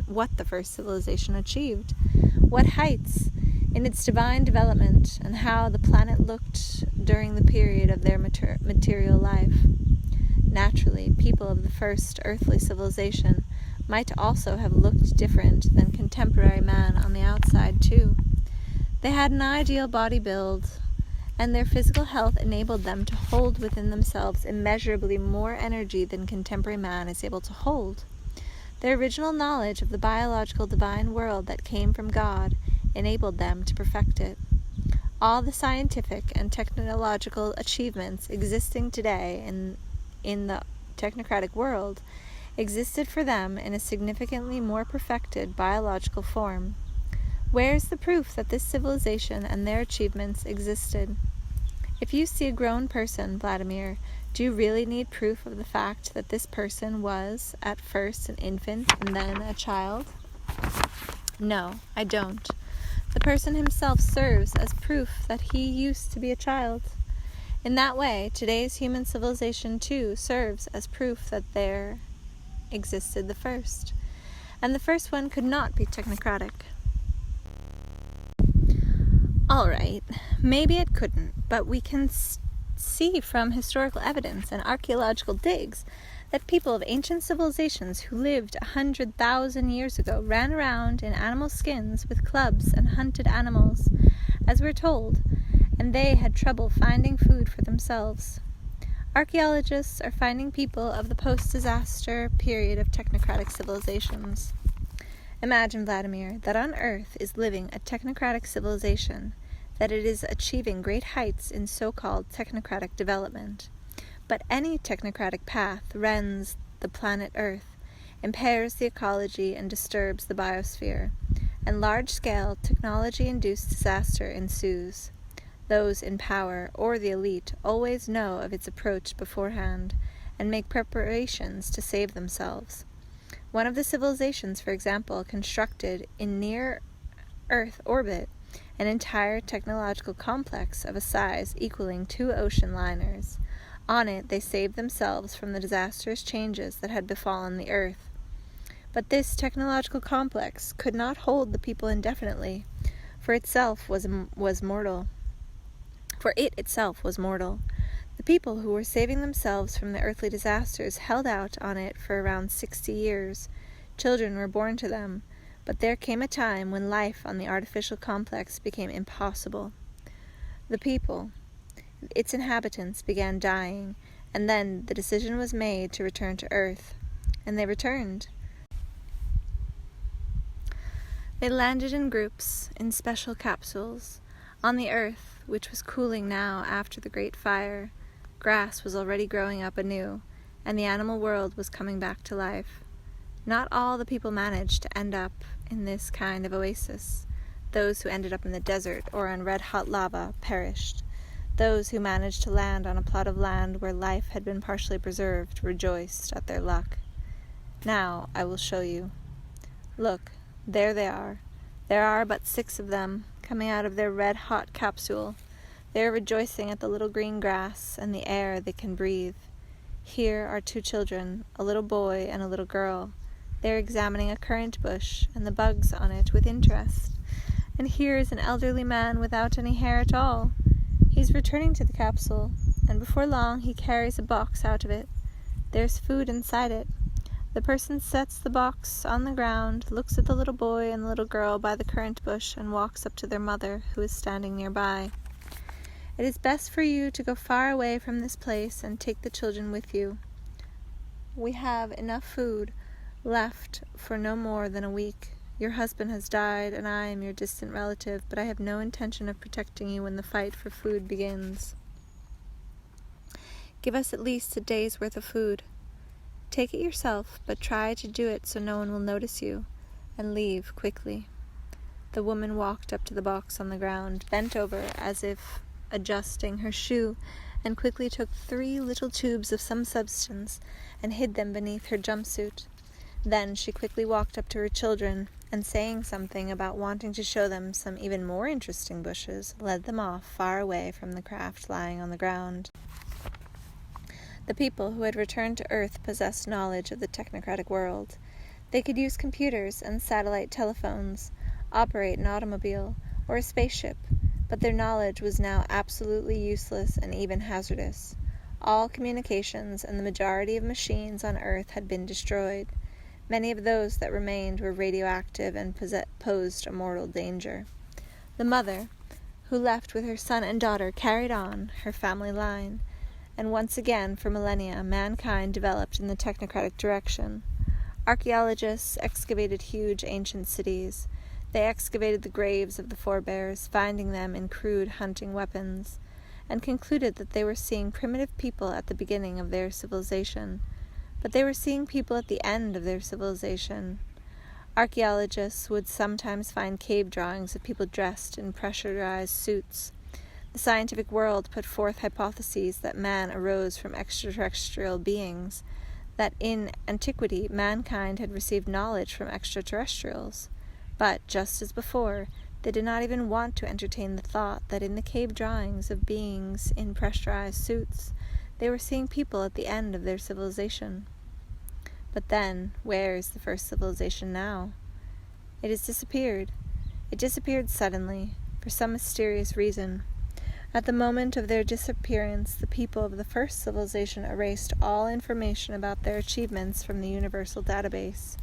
what the first civilization achieved, what heights in its divine development, and how the planet looked during the period of their material life. Naturally, people of the first earthly civilization might also have looked different than contemporary man on the outside, too. They had an ideal body build, and their physical health enabled them to hold within themselves immeasurably more energy than contemporary man is able to hold. Their original knowledge of the biological divine world that came from God enabled them to perfect it. All the scientific and technological achievements existing today in the technocratic world existed for them in a significantly more perfected biological form. Where is the proof that this civilization and their achievements existed? If you see a grown person, Vladimir, do you really need proof of the fact that this person was, at first, an infant and then a child? No, I don't. The person himself serves as proof that he used to be a child. In that way, today's human civilization, too, serves as proof that there existed the first. And the first one could not be technocratic. All right, maybe it couldn't, but we can see from historical evidence and archaeological digs that people of ancient civilizations who lived 100,000 years ago ran around in animal skins with clubs and hunted animals, as we're told, and they had trouble finding food for themselves. Archaeologists are finding people of the post-disaster period of technocratic civilizations. Imagine, Vladimir, that on Earth is living a technocratic civilization, that it is achieving great heights in so-called technocratic development. But any technocratic path rends the planet Earth, impairs the ecology, and disturbs the biosphere, and large-scale technology-induced disaster ensues. Those in power, or the elite, always know of its approach beforehand, and make preparations to save themselves. One of the civilizations, for example, constructed in near-Earth orbit an entire technological complex of a size equaling 2 ocean liners. On it, they saved themselves from the disastrous changes that had befallen the Earth. But this technological complex could not hold the people indefinitely, for it itself was mortal. The people who were saving themselves from the earthly disasters held out on it for around 60 years. Children were born to them, but there came a time when life on the artificial complex became impossible. The people, its inhabitants, began dying, and then the decision was made to return to Earth, and they returned. They landed in groups, in special capsules, on the Earth, which was cooling now after the Great Fire. Grass was already growing up anew, and the animal world was coming back to life. Not all the people managed to end up in this kind of oasis. Those who ended up in the desert or on red-hot lava perished. Those who managed to land on a plot of land where life had been partially preserved rejoiced at their luck. Now I will show you. Look, there they are. There are but 6 of them, coming out of their red-hot capsule. They are rejoicing at the little green grass and the air they can breathe. Here are 2 children, a little boy and a little girl. They are examining a currant bush and the bugs on it with interest. And here is an elderly man without any hair at all. He's returning to the capsule, and before long he carries a box out of it. There's food inside it. The person sets the box on the ground, looks at the little boy and the little girl by the currant bush, and walks up to their mother, who is standing nearby. It is best for you to go far away from this place and take the children with you. We have enough food left for no more than a week. Your husband has died, and I am your distant relative, but I have no intention of protecting you when the fight for food begins. Give us at least a day's worth of food. Take it yourself, but try to do it so no one will notice you, and leave quickly. The woman walked up to the box on the ground, bent over as if adjusting her shoe, and quickly took 3 little tubes of some substance and hid them beneath her jumpsuit. Then she quickly walked up to her children, and saying something about wanting to show them some even more interesting bushes, led them off far away from the craft lying on the ground. The people who had returned to Earth possessed knowledge of the technocratic world. They could use computers and satellite telephones, operate an automobile or a spaceship, but their knowledge was now absolutely useless and even hazardous. All communications and the majority of machines on Earth had been destroyed. Many of those that remained were radioactive and posed a mortal danger. The mother, who left with her son and daughter, carried on her family line, and once again for millennia mankind developed in the technocratic direction. Archaeologists excavated huge ancient cities. They excavated the graves of the forebears, finding them in crude hunting weapons, and concluded that they were seeing primitive people at the beginning of their civilization. But they were seeing people at the end of their civilization. Archaeologists would sometimes find cave drawings of people dressed in pressurized suits. The scientific world put forth hypotheses that man arose from extraterrestrial beings, that in antiquity mankind had received knowledge from extraterrestrials. But, just as before, they did not even want to entertain the thought that in the cave drawings of beings in pressurized suits, they were seeing people at the end of their civilization. But then, where is the first civilization now? It has disappeared. It disappeared suddenly, for some mysterious reason. At the moment of their disappearance, the people of the first civilization erased all information about their achievements from the universal database.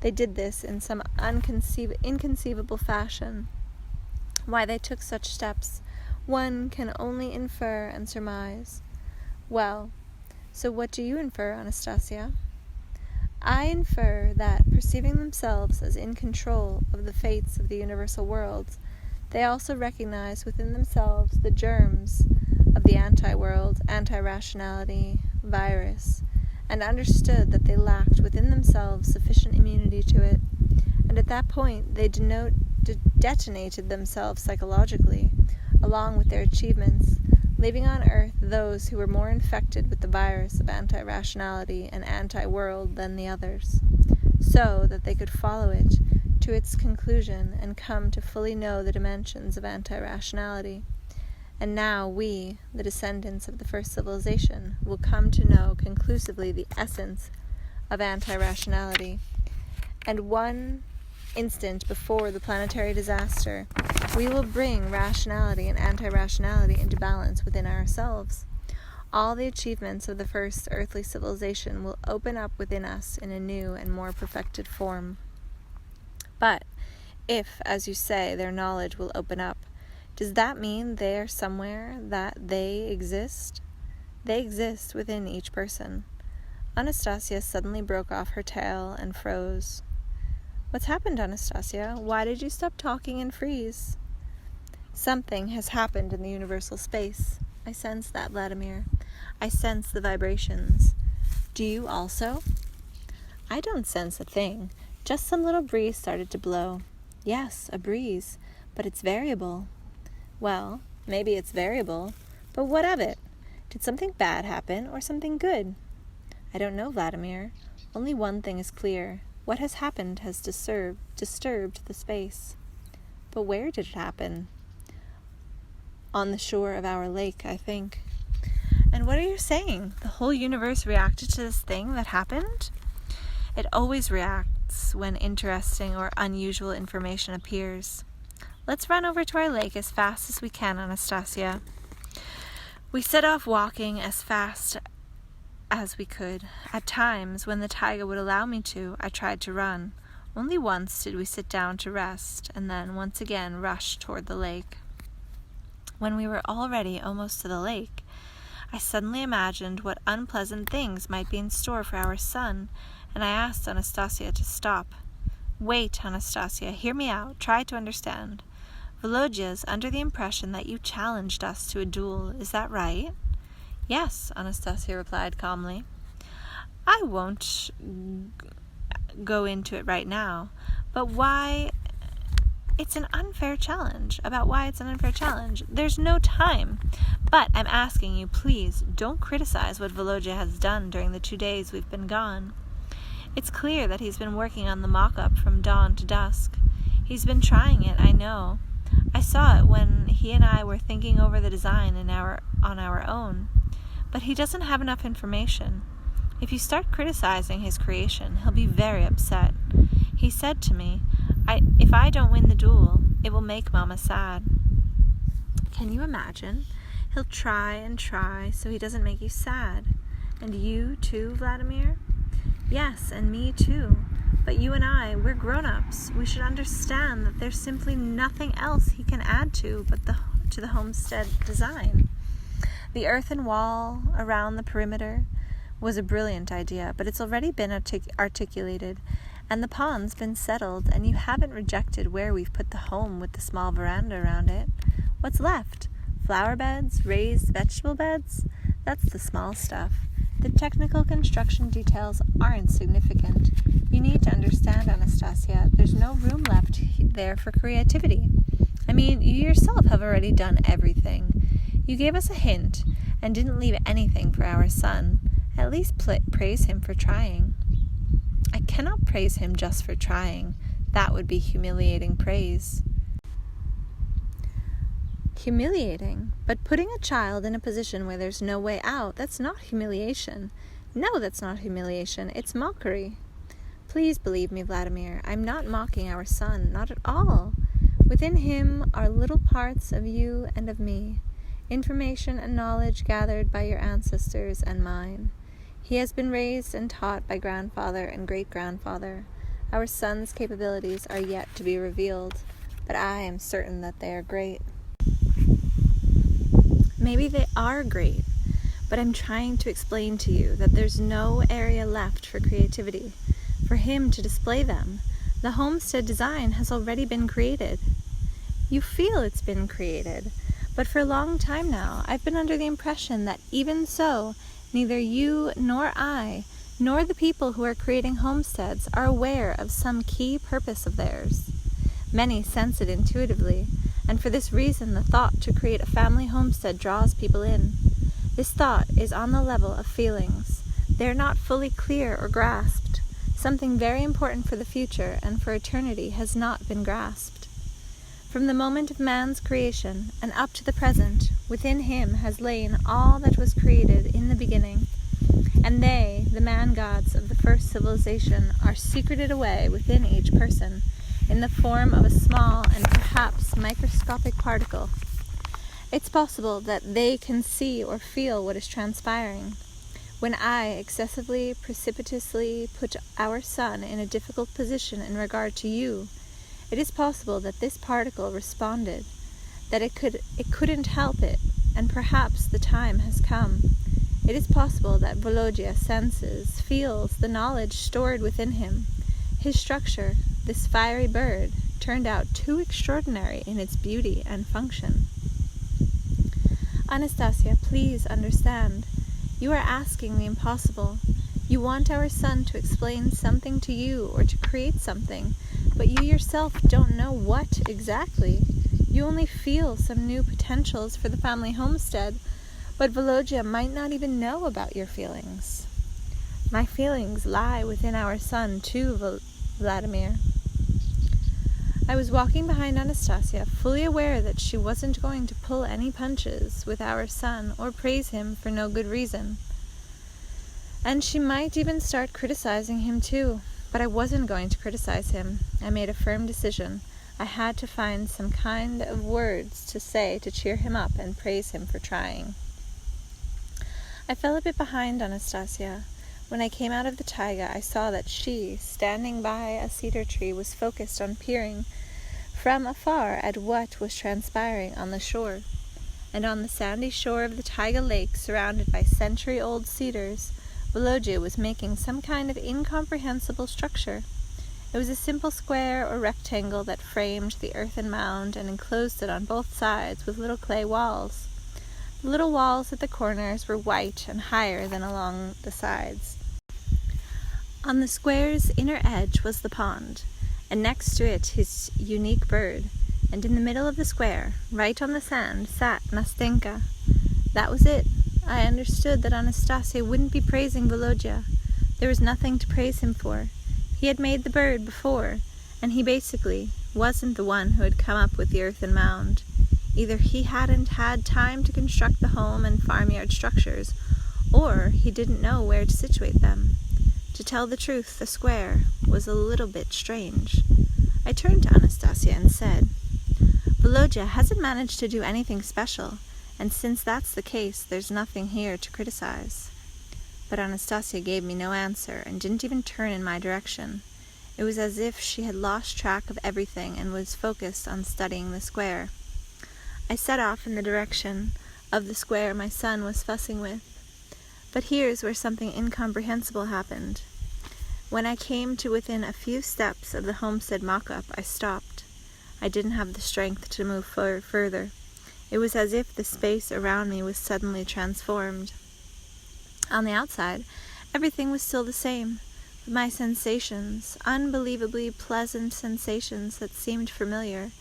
They did this in some inconceivable fashion. Why they took such steps, one can only infer and surmise. Well, so what do you infer, Anastasia? I infer that, perceiving themselves as in control of the fates of the universal world, they also recognize within themselves the germs of the anti-world, anti-rationality virus, and understood that they lacked within themselves sufficient immunity to it, and at that point they detonated themselves psychologically, along with their achievements, leaving on Earth those who were more infected with the virus of anti-rationality and anti-world than the others, so that they could follow it to its conclusion and come to fully know the dimensions of anti-rationality. And now we, the descendants of the first civilization, will come to know conclusively the essence of anti-rationality. And one instant before the planetary disaster, we will bring rationality and anti-rationality into balance within ourselves. All the achievements of the first earthly civilization will open up within us in a new and more perfected form. But if, as you say, their knowledge will open up, does that mean there somewhere that they exist? They exist within each person. Anastasia suddenly broke off her tale and froze. What's happened, Anastasia? Why did you stop talking and freeze? Something has happened in the universal space. I sense that, Vladimir. I sense the vibrations. Do you also? I don't sense a thing. Just some little breeze started to blow. Yes, a breeze, but it's variable. Well, maybe it's variable, but what of it? Did something bad happen or something good? I don't know, Vladimir. Only one thing is clear. What has happened has disturbed the space. But where did it happen? On the shore of our lake, I think. And what are you saying? The whole universe reacted to this thing that happened? It always reacts when interesting or unusual information appears. Let's run over to our lake as fast as we can, Anastasia. We set off walking as fast as we could. At times, when the taiga would allow me to, I tried to run. Only once did we sit down to rest, and then once again rushed toward the lake. When we were already almost to the lake, I suddenly imagined what unpleasant things might be in store for our son, and I asked Anastasia to stop. Wait, Anastasia, hear me out. Try to understand. Veloja is under the impression that you challenged us to a duel. Is that right? Yes, Anastasia replied calmly. I won't go into it right now, but why it's an unfair challenge. About why it's an unfair challenge. There's no time. But I'm asking you, please, don't criticize what Veloja has done during the 2 days we've been gone. It's clear that he's been working on the mock-up from dawn to dusk. He's been trying it, I know. I saw it when he and I were thinking over the design on our own. But he doesn't have enough information. If you start criticizing his creation, he'll be very upset. He said to me, if I don't win the duel, it will make Mama sad. Can you imagine? He'll try and try so he doesn't make you sad. And you too, Vladimir? Yes, and me too. But you and I, we're grown-ups. We should understand that there's simply nothing else he can add to the homestead design. The earthen wall around the perimeter was a brilliant idea, but it's already been articulated, and the pond's been settled, and you haven't rejected where we've put the home with the small veranda around it. What's left? Flower beds? Raised vegetable beds? That's the small stuff. The technical construction details aren't significant. You need to understand, Anastasia, there's no room left there for creativity. I mean, you yourself have already done everything. You gave us a hint and didn't leave anything for our son. At least praise him for trying. I cannot praise him just for trying. That would be humiliating praise. Humiliating? But putting a child in a position where there's no way out, that's not humiliation. No, that's not humiliation. It's mockery. Please believe me, Vladimir. I'm not mocking our son. Not at all. Within him are little parts of you and of me. Information and knowledge gathered by your ancestors and mine. He has been raised and taught by grandfather and great-grandfather. Our son's capabilities are yet to be revealed, but I am certain that they are great. Maybe they are great, but I'm trying to explain to you that there's no area left for creativity, for him to display them. The homestead design has already been created. You feel it's been created, but for a long time now, I've been under the impression that even so, neither you nor I, nor the people who are creating homesteads are aware of some key purpose of theirs. Many sense it intuitively, and for this reason the thought to create a family homestead draws people in. This thought is on the level of feelings. They are not fully clear or grasped. Something very important for the future and for eternity has not been grasped. From the moment of man's creation and up to the present, within him has lain all that was created in the beginning, and they, the man-gods of the first civilization, are secreted away within each person, in the form of a small and perhaps microscopic particle. It's possible that they can see or feel what is transpiring. When I excessively, precipitously put our son in a difficult position in regard to you, it is possible that this particle responded, that it couldn't help it, and perhaps the time has come. It is possible that Veloja senses, feels the knowledge stored within him. His structure, this fiery bird, turned out too extraordinary in its beauty and function. Anastasia, please understand. You are asking the impossible. You want our son to explain something to you or to create something, but you yourself don't know what exactly. You only feel some new potentials for the family homestead, but Veloja might not even know about your feelings. My feelings lie within our son too, Vladimir. I was walking behind Anastasia, fully aware that she wasn't going to pull any punches with our son or praise him for no good reason. And she might even start criticizing him too, but I wasn't going to criticize him. I made a firm decision. I had to find some kind of words to say to cheer him up and praise him for trying. I fell a bit behind Anastasia. When I came out of the taiga, I saw that she, standing by a cedar tree, was focused on peering from afar at what was transpiring on the shore. And on the sandy shore of the taiga lake, surrounded by century-old cedars, Veloja was making some kind of incomprehensible structure. It was a simple square or rectangle that framed the earthen mound and enclosed it on both sides with little clay walls. The little walls at the corners were white and higher than along the sides. On the square's inner edge was the pond, and next to it his unique bird, and in the middle of the square, right on the sand, sat Nastenka. That was it. I understood that Anastasia wouldn't be praising Veloja. There was nothing to praise him for. He had made the bird before, and he basically wasn't the one who had come up with the earthen mound. Either he hadn't had time to construct the home and farmyard structures, or he didn't know where to situate them. To tell the truth, the square was a little bit strange. I turned to Anastasia and said, "Veloja hasn't managed to do anything special, and since that's the case, there's nothing here to criticize." But Anastasia gave me no answer and didn't even turn in my direction. It was as if she had lost track of everything and was focused on studying the square. I set off in the direction of the square my son was fussing with. But here's where something incomprehensible happened. When I came to within a few steps of the homestead mock-up, I stopped. I didn't have the strength to move further. It was as if the space around me was suddenly transformed. On the outside, everything was still the same, but my sensations, unbelievably pleasant sensations that seemed familiar,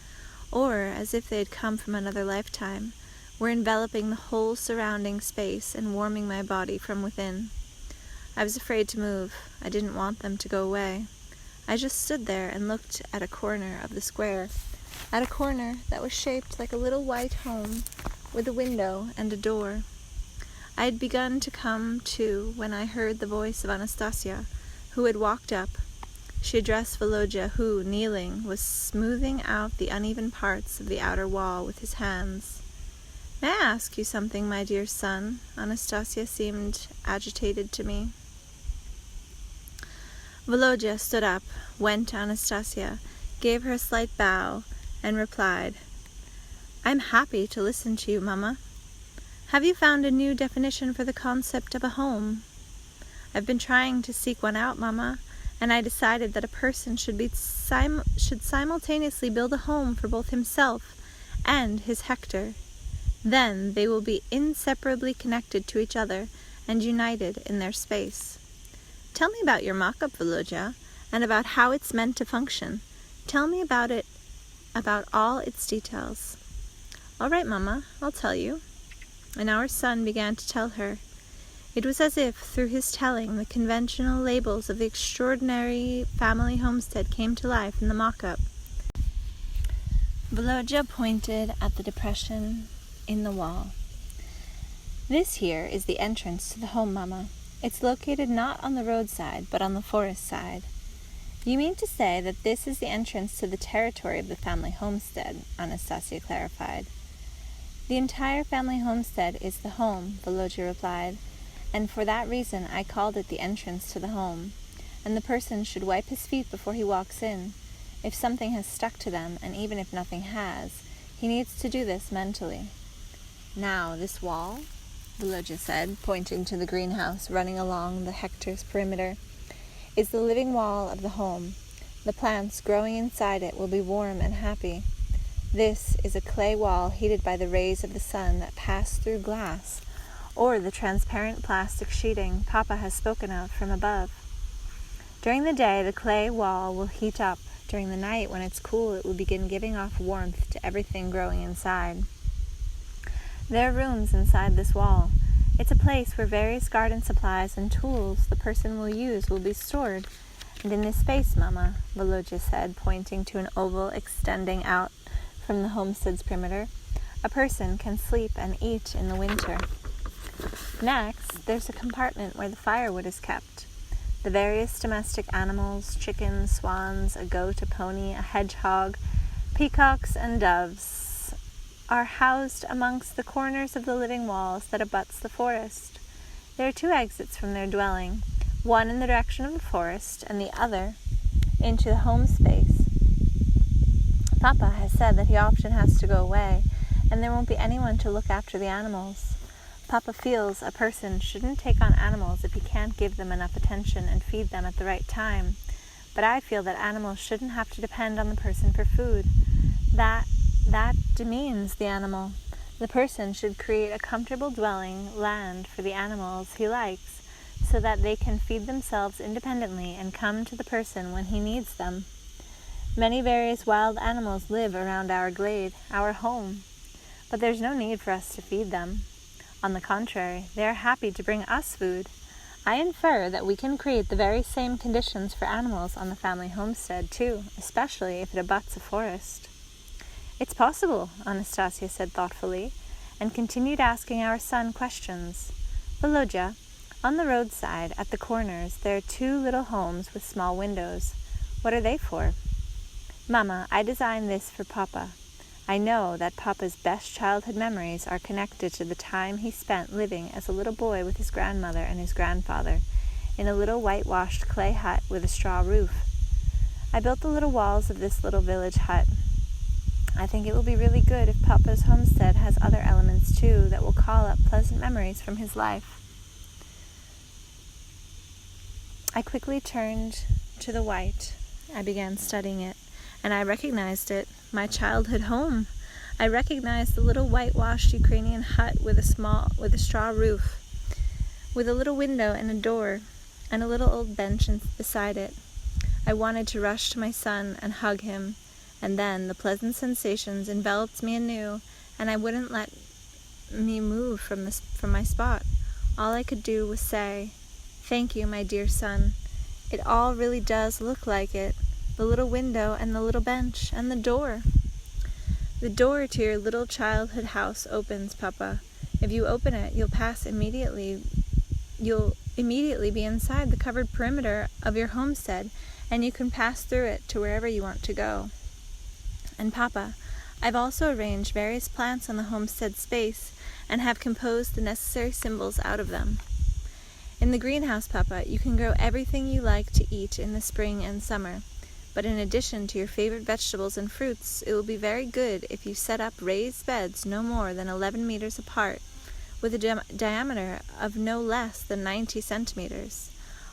or as if they had come from another lifetime, were enveloping the whole surrounding space and warming my body from within. I was afraid to move. I didn't want them to go away. I just stood there and looked at a corner of the square, at a corner that was shaped like a little white home with a window and a door. I had begun to come to when I heard the voice of Anastasia, who had walked up. She addressed Veloja, who, kneeling, was smoothing out the uneven parts of the outer wall with his hands. "May I ask you something, my dear son?" Anastasia seemed agitated to me. Veloja stood up, went to Anastasia, gave her a slight bow, and replied, "I'm happy to listen to you, Mama. Have you found a new definition for the concept of a home?" "I've been trying to seek one out, Mama, and I decided that a person should simultaneously build a home for both himself and his Hector. Then they will be inseparably connected to each other and united in their space. Tell me about your mock-up, Veloja, and about how it's meant to function. Tell me about it, about all its details." "All right, Mama, I'll tell you." And our son began to tell her. It was as if, through his telling, the conventional labels of the extraordinary family homestead came to life in the mock-up. Veloja pointed at the depression in the wall. "This here is the entrance to the home, Mama. It's located not on the roadside, but on the forest side." "You mean to say that this is the entrance to the territory of the family homestead," Anastasia clarified. "The entire family homestead is the home," Veloja replied, "and for that reason I called it the entrance to the home. And the person should wipe his feet before he walks in. If something has stuck to them, and even if nothing has, he needs to do this mentally." "Now, this wall," Veloja said, pointing to the greenhouse running along the Hector's perimeter, "is the living wall of the home. The plants growing inside it will be warm and happy. This is a clay wall heated by the rays of the sun that pass through glass, or the transparent plastic sheeting Papa has spoken of from above. During the day, the clay wall will heat up. During the night, when it's cool, it will begin giving off warmth to everything growing inside. There are rooms inside this wall. It's a place where various garden supplies and tools the person will use will be stored. And in this space, Mama, Veloja said, pointing to an oval extending out from the homestead's perimeter, a person can sleep and eat in the winter. Next, there's a compartment where the firewood is kept. The various domestic animals, chickens, swans, a goat, a pony, a hedgehog, peacocks, and doves, are housed amongst the corners of the living walls that abuts the forest. There are 2 exits from their dwelling, one in the direction of the forest and the other into the home space. Papa has said that he often has to go away, and there won't be anyone to look after the animals. Papa feels a person shouldn't take on animals if he can't give them enough attention and feed them at the right time. But I feel that animals shouldn't have to depend on the person for food. That demeans the animal. The person should create a comfortable dwelling land for the animals he likes, so that they can feed themselves independently and come to the person when he needs them. Many various wild animals live around our glade, our home, but there's no need for us to feed them. On the contrary, they are happy to bring us food. I infer that we can create the very same conditions for animals on the family homestead, too, especially if it abuts a forest. It's possible, Anastasia said thoughtfully, and continued asking our son questions. Veloja, on the roadside, at the corners, there are 2 little homes with small windows. What are they for? Mama, I designed this for Papa. I know that Papa's best childhood memories are connected to the time he spent living as a little boy with his grandmother and his grandfather in a little whitewashed clay hut with a straw roof. I built the little walls of this little village hut. I think it will be really good if Papa's homestead has other elements too that will call up pleasant memories from his life. I quickly turned to the white. I began studying it, and I recognized it, my childhood home. I recognized the little whitewashed Ukrainian hut with a straw roof, with a little window and a door, and a little old bench beside it. I wanted to rush to my son and hug him, and then the pleasant sensations enveloped me anew, and I wouldn't let me move from my spot. All I could do was say, "Thank you, my dear son. It all really does look like it. The little window and the little bench and the door." The door to your little childhood house opens, Papa. If you open it, you'll immediately be inside the covered perimeter of your homestead, and you can pass through it to wherever you want to go. And Papa, I've also arranged various plants on the homestead space and have composed the necessary symbols out of them. In the greenhouse, Papa, you can grow everything you like to eat in the spring and summer. But in addition to your favorite vegetables and fruits, it will be very good if you set up raised beds no more than 11 meters apart, with a diameter of no less than 90 centimeters.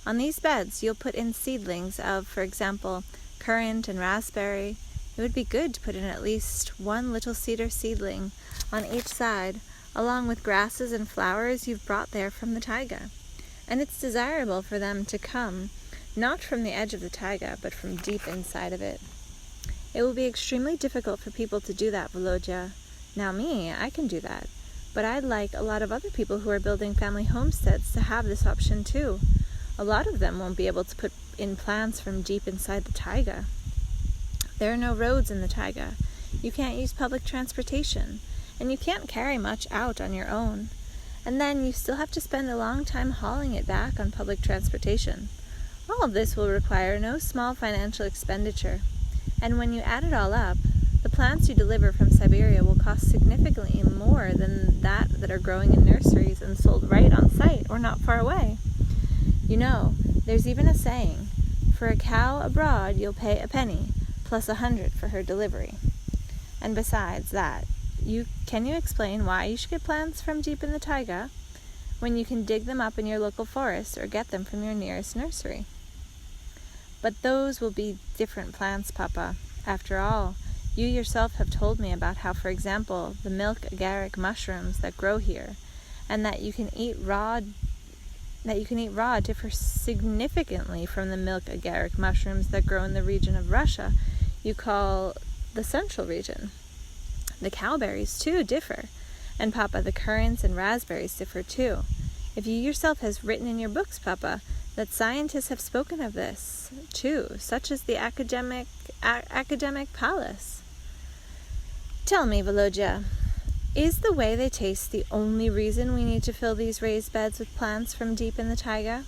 On these beds, you'll put in seedlings of, for example, currant and raspberry. It would be good to put in at least 1 little cedar seedling on each side, along with grasses and flowers you've brought there from the taiga. And it's desirable for them to come not from the edge of the taiga, but from deep inside of it. It will be extremely difficult for people to do that, Veloja. Now I can do that, but I'd like a lot of other people who are building family homesteads to have this option too. A lot of them won't be able to put in plants from deep inside the taiga. There are no roads in the taiga. You can't use public transportation, and you can't carry much out on your own. And then you still have to spend a long time hauling it back on public transportation. All of this will require no small financial expenditure, and when you add it all up, the plants you deliver from Siberia will cost significantly more than that are growing in nurseries and sold right on site or not far away. You know, there's even a saying, for a cow abroad you'll pay a penny, plus 100 for her delivery. And besides that, can you explain why you should get plants from deep in the taiga when you can dig them up in your local forest or get them from your nearest nursery? But those will be different plants, Papa. After all, you yourself have told me about how, for example, the milk agaric mushrooms that grow here and that you can eat raw differ significantly from the milk agaric mushrooms that grow in the region of Russia you call the central region. The cowberries, too, differ. And, Papa, the currants and raspberries differ, too. If you yourself has written in your books, Papa, that scientists have spoken of this, too, such as the academic palace. Tell me, Veloja, is the way they taste the only reason we need to fill these raised beds with plants from deep in the taiga?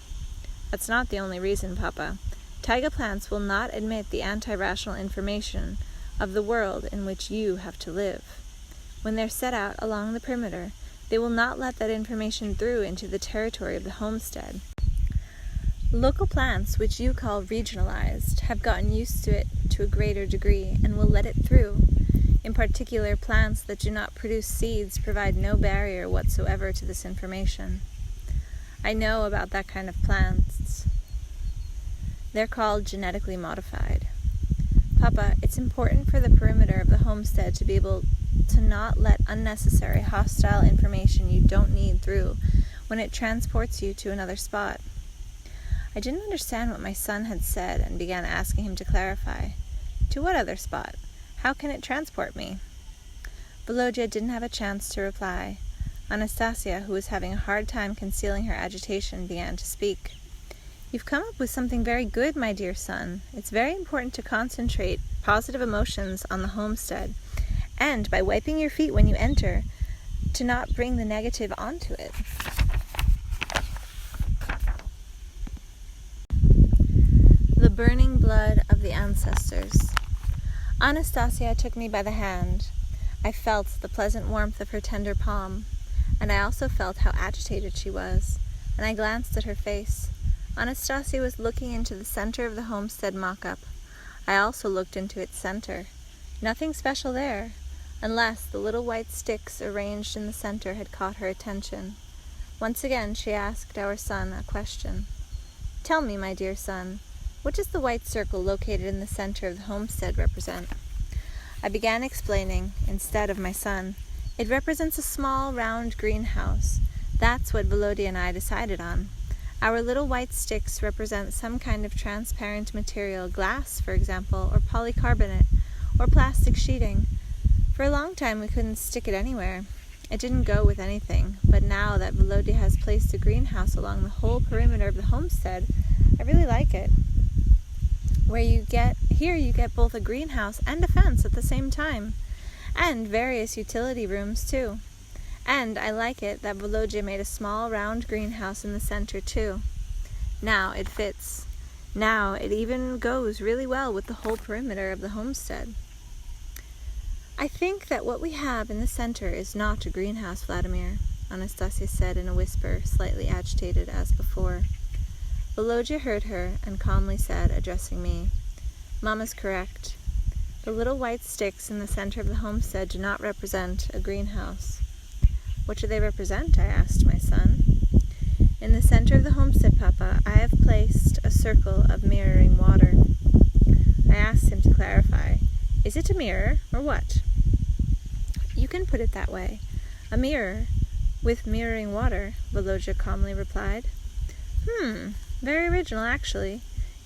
That's not the only reason, Papa. Taiga plants will not admit the anti-rational information of the world in which you have to live. When they're set out along the perimeter, they will not let that information through into the territory of the homestead. Local plants, which you call regionalized, have gotten used to it to a greater degree and will let it through. In particular, plants that do not produce seeds provide no barrier whatsoever to this information. I know about that kind of plants. They're called genetically modified. Papa, it's important for the perimeter of the homestead to be able to not let unnecessary hostile information you don't need through when it transports you to another spot. I didn't understand what my son had said and began asking him to clarify. To what other spot? How can it transport me? Veloja didn't have a chance to reply. Anastasia, who was having a hard time concealing her agitation, began to speak. You've come up with something very good, my dear son. It's very important to concentrate positive emotions on the homestead, and by wiping your feet when you enter, to not bring the negative onto it. The burning blood of the ancestors. Anastasia took me by the hand. I felt the pleasant warmth of her tender palm, and I also felt how agitated she was, and I glanced at her face. Anastasia was looking into the center of the homestead mock-up. I also looked into its center. Nothing special there, unless the little white sticks arranged in the center had caught her attention. Once again she asked our son a question. Tell me, my dear son, what does the white circle located in the center of the homestead represent? I began explaining, instead of my son. It represents a small, round greenhouse. That's what Veloja and I decided on. Our little white sticks represent some kind of transparent material, glass, for example, or polycarbonate, or plastic sheeting. For a long time we couldn't stick it anywhere. It didn't go with anything, but now that Veloja has placed a greenhouse along the whole perimeter of the homestead, I really like it. Here you get both a greenhouse and a fence at the same time, and various utility rooms too. And I like it that Veloja made a small round greenhouse in the center too. Now it fits. Now it even goes really well with the whole perimeter of the homestead. I think that what we have in the center is not a greenhouse, Vladimir, Anastasia said in a whisper, slightly agitated as before. Veloja heard her and calmly said, addressing me, Mama's correct. The little white sticks in the center of the homestead do not represent a greenhouse. What do they represent? I asked my son. In the center of the homestead, Papa, I have placed a circle of mirroring water. I asked him to clarify. Is it a mirror, or what? You can put it that way. A mirror with mirroring water, Veloja calmly replied. Very original, actually.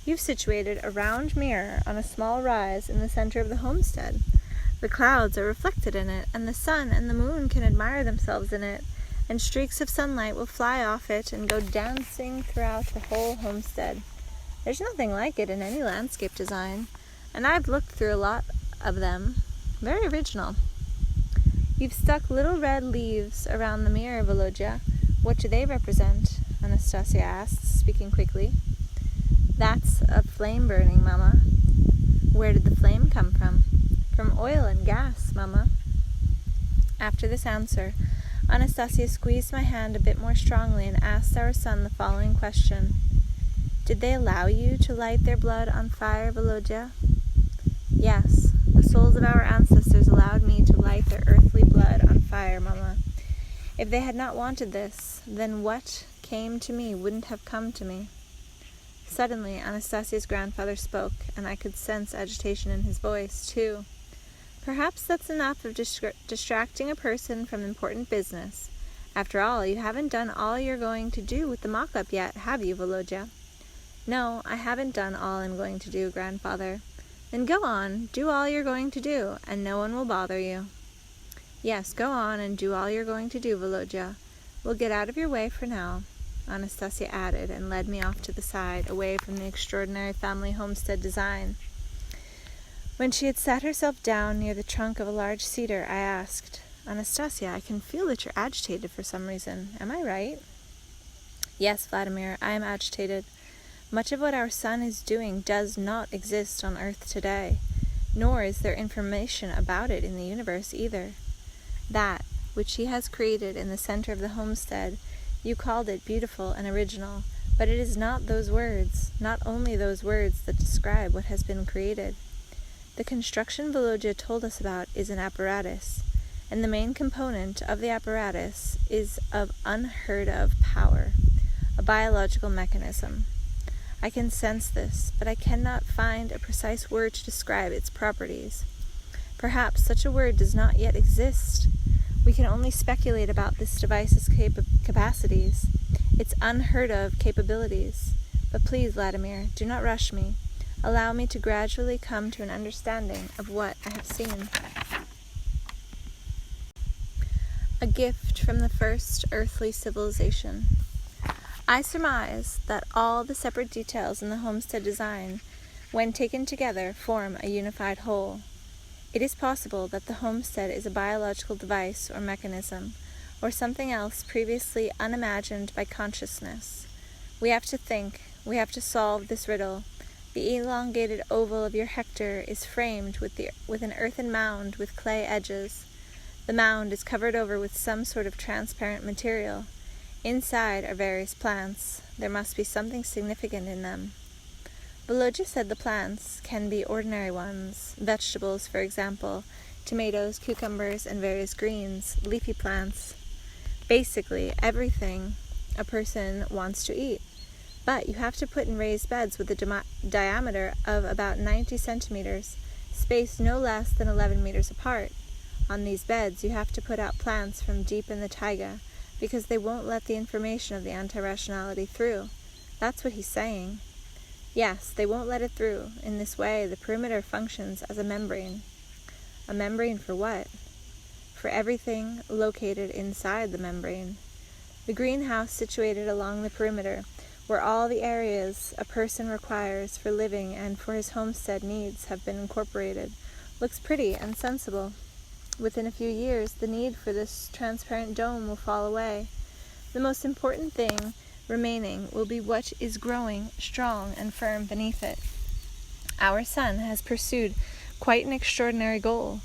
You've situated a round mirror on a small rise in the center of the homestead. The clouds are reflected in it, and the sun and the moon can admire themselves in it, and streaks of sunlight will fly off it and go dancing throughout the whole homestead. There's nothing like it in any landscape design, and I've looked through a lot of them. Very original. You've stuck little red leaves around the mirror, Veloja. What do they represent? Anastasia asked, speaking quickly. That's a flame burning, Mama. Where did the flame come from? From oil and gas, Mama. After this answer, Anastasia squeezed my hand a bit more strongly and asked our son the following question. Did they allow you to light their blood on fire, Veloja? Yes, the souls of our ancestors allowed me to light their earthly blood on fire, Mama. If they had not wanted this, then what came to me wouldn't have come to me. Suddenly, Anastasia's grandfather spoke, and I could sense agitation in his voice, too. Perhaps that's enough of distracting a person from important business. After all, you haven't done all you're going to do with the mock-up yet, have you, Veloja? No, I haven't done all I'm going to do, grandfather. Then go on, do all you're going to do, and no one will bother you. Yes, go on and do all you're going to do, Veloja. We'll get out of your way for now, Anastasia added, and led me off to the side, away from the extraordinary family homestead design. When she had sat herself down near the trunk of a large cedar, I asked, Anastasia, I can feel that you're agitated for some reason. Am I right? Yes, Vladimir, I am agitated. Much of what our sun is doing does not exist on Earth today, nor is there information about it in the universe either. That, which he has created in the center of the homestead, you called it beautiful and original, but it is not those words, not only those words that describe what has been created. The construction Veloja told us about is an apparatus, and the main component of the apparatus is of unheard-of power, a biological mechanism. I can sense this, but I cannot find a precise word to describe its properties. Perhaps such a word does not yet exist. We can only speculate about this device's capacities, its unheard-of capabilities. But please, Vladimir, do not rush me. Allow me to gradually come to an understanding of what I have seen. A gift from the first earthly civilization. I surmise that all the separate details in the homestead design, when taken together, form a unified whole. It is possible that the homestead is a biological device or mechanism, or something else previously unimagined by consciousness. We have to think, we have to solve this riddle. The elongated oval of your Hector is framed with an earthen mound with clay edges. The mound is covered over with some sort of transparent material. Inside are various plants. There must be something significant in them. Veloja said the plants can be ordinary ones, vegetables, for example, tomatoes, cucumbers, and various greens, leafy plants. Basically, everything a person wants to eat. But you have to put in raised beds with a diameter of about 90 centimeters, spaced no less than 11 meters apart. On these beds, you have to put out plants from deep in the taiga, because they won't let the information of the anti-rationality through. That's what he's saying. Yes, they won't let it through. In this way, the perimeter functions as a membrane. A membrane for what? For everything located inside the membrane. The greenhouse situated along the perimeter, where all the areas a person requires for living and for his homestead needs have been incorporated, looks pretty and sensible. Within a few years, the need for this transparent dome will fall away. The most important thing remaining will be what is growing strong and firm beneath it. Our sun has pursued quite an extraordinary goal.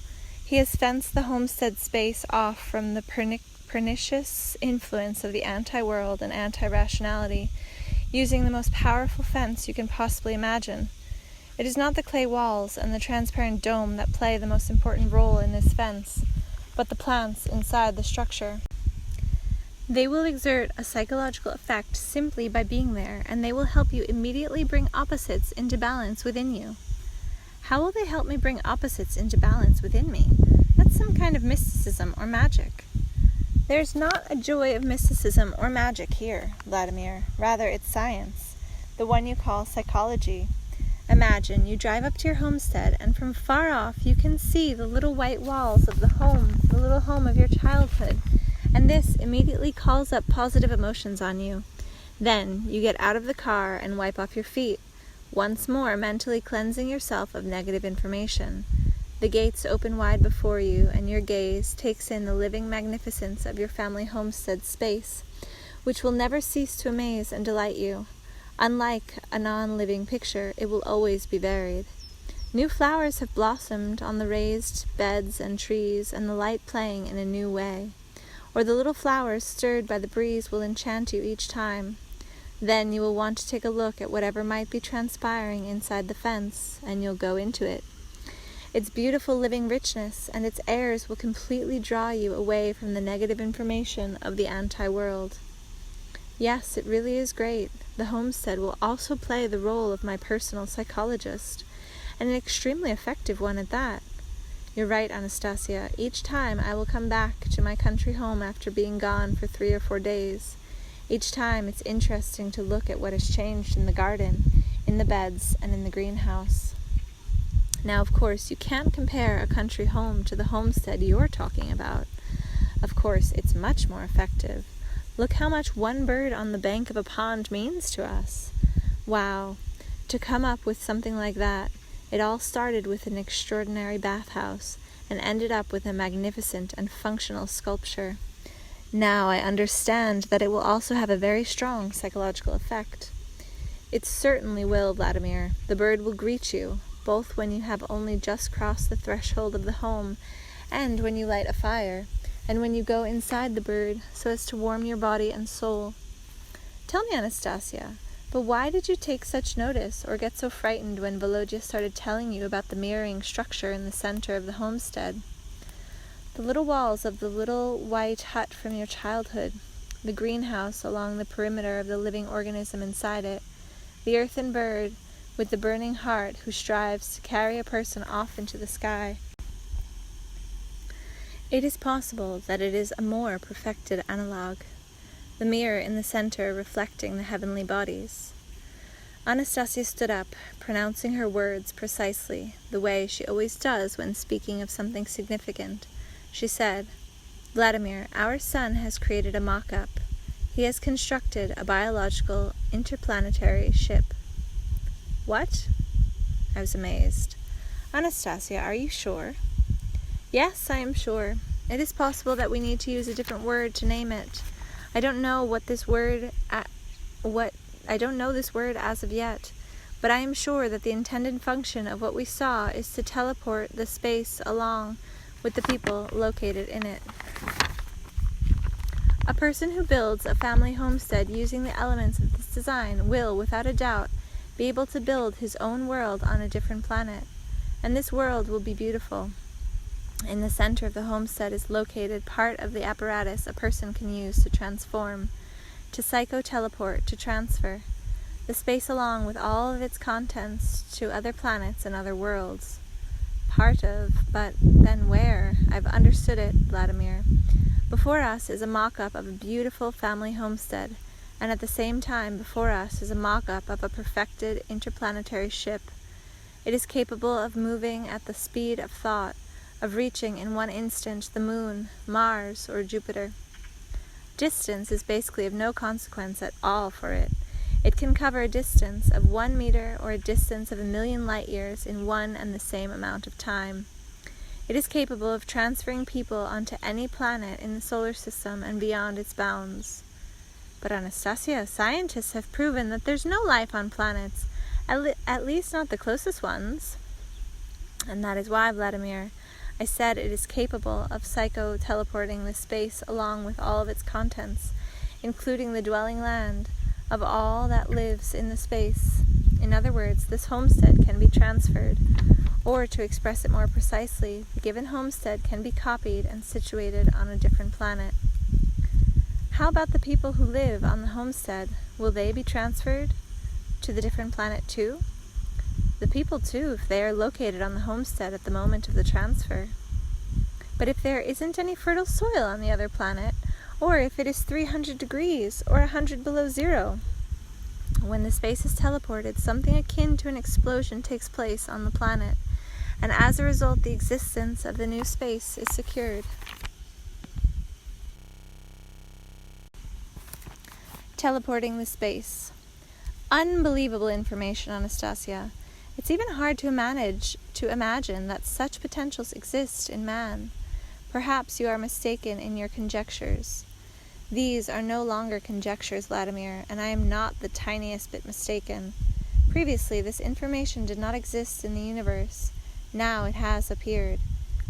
He has fenced the homestead space off from the pernicious influence of the anti-world and anti-rationality, using the most powerful fence you can possibly imagine. It is not the clay walls and the transparent dome that play the most important role in this fence, but the plants inside the structure. They will exert a psychological effect simply by being there, and they will help you immediately bring opposites into balance within you. How will they help me bring opposites into balance within me? That's some kind of mysticism or magic. There's not a joy of mysticism or magic here, Vladimir. Rather, it's science, the one you call psychology. Imagine you drive up to your homestead, and from far off you can see the little white walls of the little home of your childhood, and this immediately calls up positive emotions on you. Then you get out of the car and wipe off your feet, once more mentally cleansing yourself of negative information. The gates open wide before you, and your gaze takes in the living magnificence of your family homestead space, which will never cease to amaze and delight you. Unlike a non-living picture, it will always be varied. New flowers have blossomed on the raised beds and trees, and the light playing in a new way. Or the little flowers stirred by the breeze will enchant you each time. Then you will want to take a look at whatever might be transpiring inside the fence, and you'll go into it. Its beautiful living richness and its airs will completely draw you away from the negative information of the anti-world. Yes, it really is great. The homestead will also play the role of my personal psychologist, and an extremely effective one at that. You're right, Anastasia. Each time I will come back to my country home after being gone for 3 or 4 days. Each time it's interesting to look at what has changed in the garden, in the beds, and in the greenhouse. Now, of course, you can't compare a country home to the homestead you're talking about. Of course, it's much more effective. Look how much one bird on the bank of a pond means to us. Wow, to come up with something like that, it all started with an extraordinary bathhouse and ended up with a magnificent and functional sculpture. Now I understand that it will also have a very strong psychological effect. It certainly will, Vladimir. The bird will greet you, both when you have only just crossed the threshold of the home, and when you light a fire, and when you go inside the bird so as to warm your body and soul. Tell me, Anastasia, but why did you take such notice or get so frightened when Veloja started telling you about the mirroring structure in the center of the homestead? The little walls of the little white hut from your childhood, the greenhouse along the perimeter of the living organism inside it, the earthen bird with the burning heart who strives to carry a person off into the sky. It is possible that it is a more perfected analog, the mirror in the center reflecting the heavenly bodies. Anastasia stood up, pronouncing her words precisely, the way she always does when speaking of something significant. She said, "Vladimir, our son has created a mock-up. He has constructed a biological interplanetary ship." "What?" I was amazed. "Anastasia, are you sure?" "Yes, I am sure. It is possible that we need to use a different word to name it. I don't know this word as of yet, but I am sure that the intended function of what we saw is to teleport the space along with the people located in it. A person who builds a family homestead using the elements of this design will, without a doubt, be able to build his own world on a different planet, and this world will be beautiful. In the center of the homestead is located part of the apparatus a person can use to transform, to psycho-teleport, to transfer the space along with all of its contents to other planets and other worlds. Part of, but then where? I've understood it, Vladimir. Before us is a mock-up of a beautiful family homestead, and at the same time before us is a mock-up of a perfected interplanetary ship. It is capable of moving at the speed of thought, of reaching in one instant the moon, Mars, or Jupiter. Distance is basically of no consequence at all for it. It can cover a distance of 1 meter or a distance of 1,000,000 light years in one and the same amount of time. It is capable of transferring people onto any planet in the solar system and beyond its bounds. But Anastasia, scientists have proven that there's no life on planets, at least not the closest ones. And that is why, Vladimir, I said it is capable of psycho-teleporting the space along with all of its contents, including the dwelling land of all that lives in the space. In other words, this homestead can be transferred, or to express it more precisely, the given homestead can be copied and situated on a different planet. How about the people who live on the homestead? Will they be transferred to the different planet too? The people too, if they are located on the homestead at the moment of the transfer. But if there isn't any fertile soil on the other planet, or if it is 300 degrees or 100 below zero, when the space is teleported, something akin to an explosion takes place on the planet, and as a result the existence of the new space is secured. Teleporting the space. Unbelievable information, Anastasia. It's even hard to imagine that such potentials exist in man. Perhaps you are mistaken in your conjectures. These are no longer conjectures, Vladimir, and I am not the tiniest bit mistaken. Previously, this information did not exist in the universe. Now it has appeared.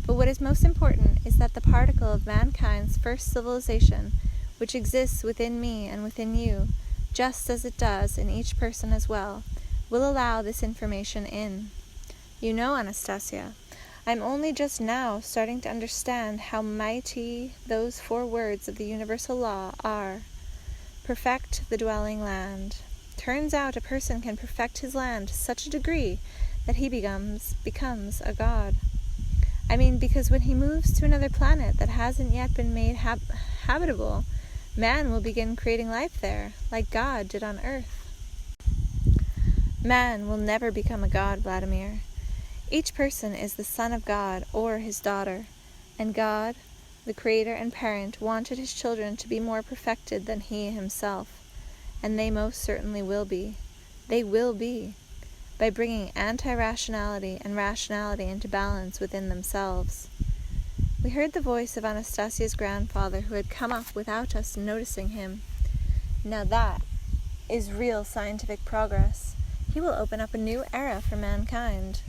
But what is most important is that the particle of mankind's first civilization, which exists within me and within you, just as it does in each person as well, will allow this information in. You know, Anastasia, I'm only just now starting to understand how mighty those 4 words of the universal law are. Perfect the dwelling land. Turns out a person can perfect his land to such a degree that he becomes a god. I mean, because when he moves to another planet that hasn't yet been made habitable, man will begin creating life there, like God did on Earth. Man will never become a god, Vladimir. Each person is the son of God or his daughter, and God, the creator and parent, wanted his children to be more perfected than he himself, and they most certainly will be. They will be, by bringing anti-rationality and rationality into balance within themselves. We heard the voice of Anastasia's grandfather, who had come up without us noticing him. Now that is real scientific progress. He will open up a new era for mankind.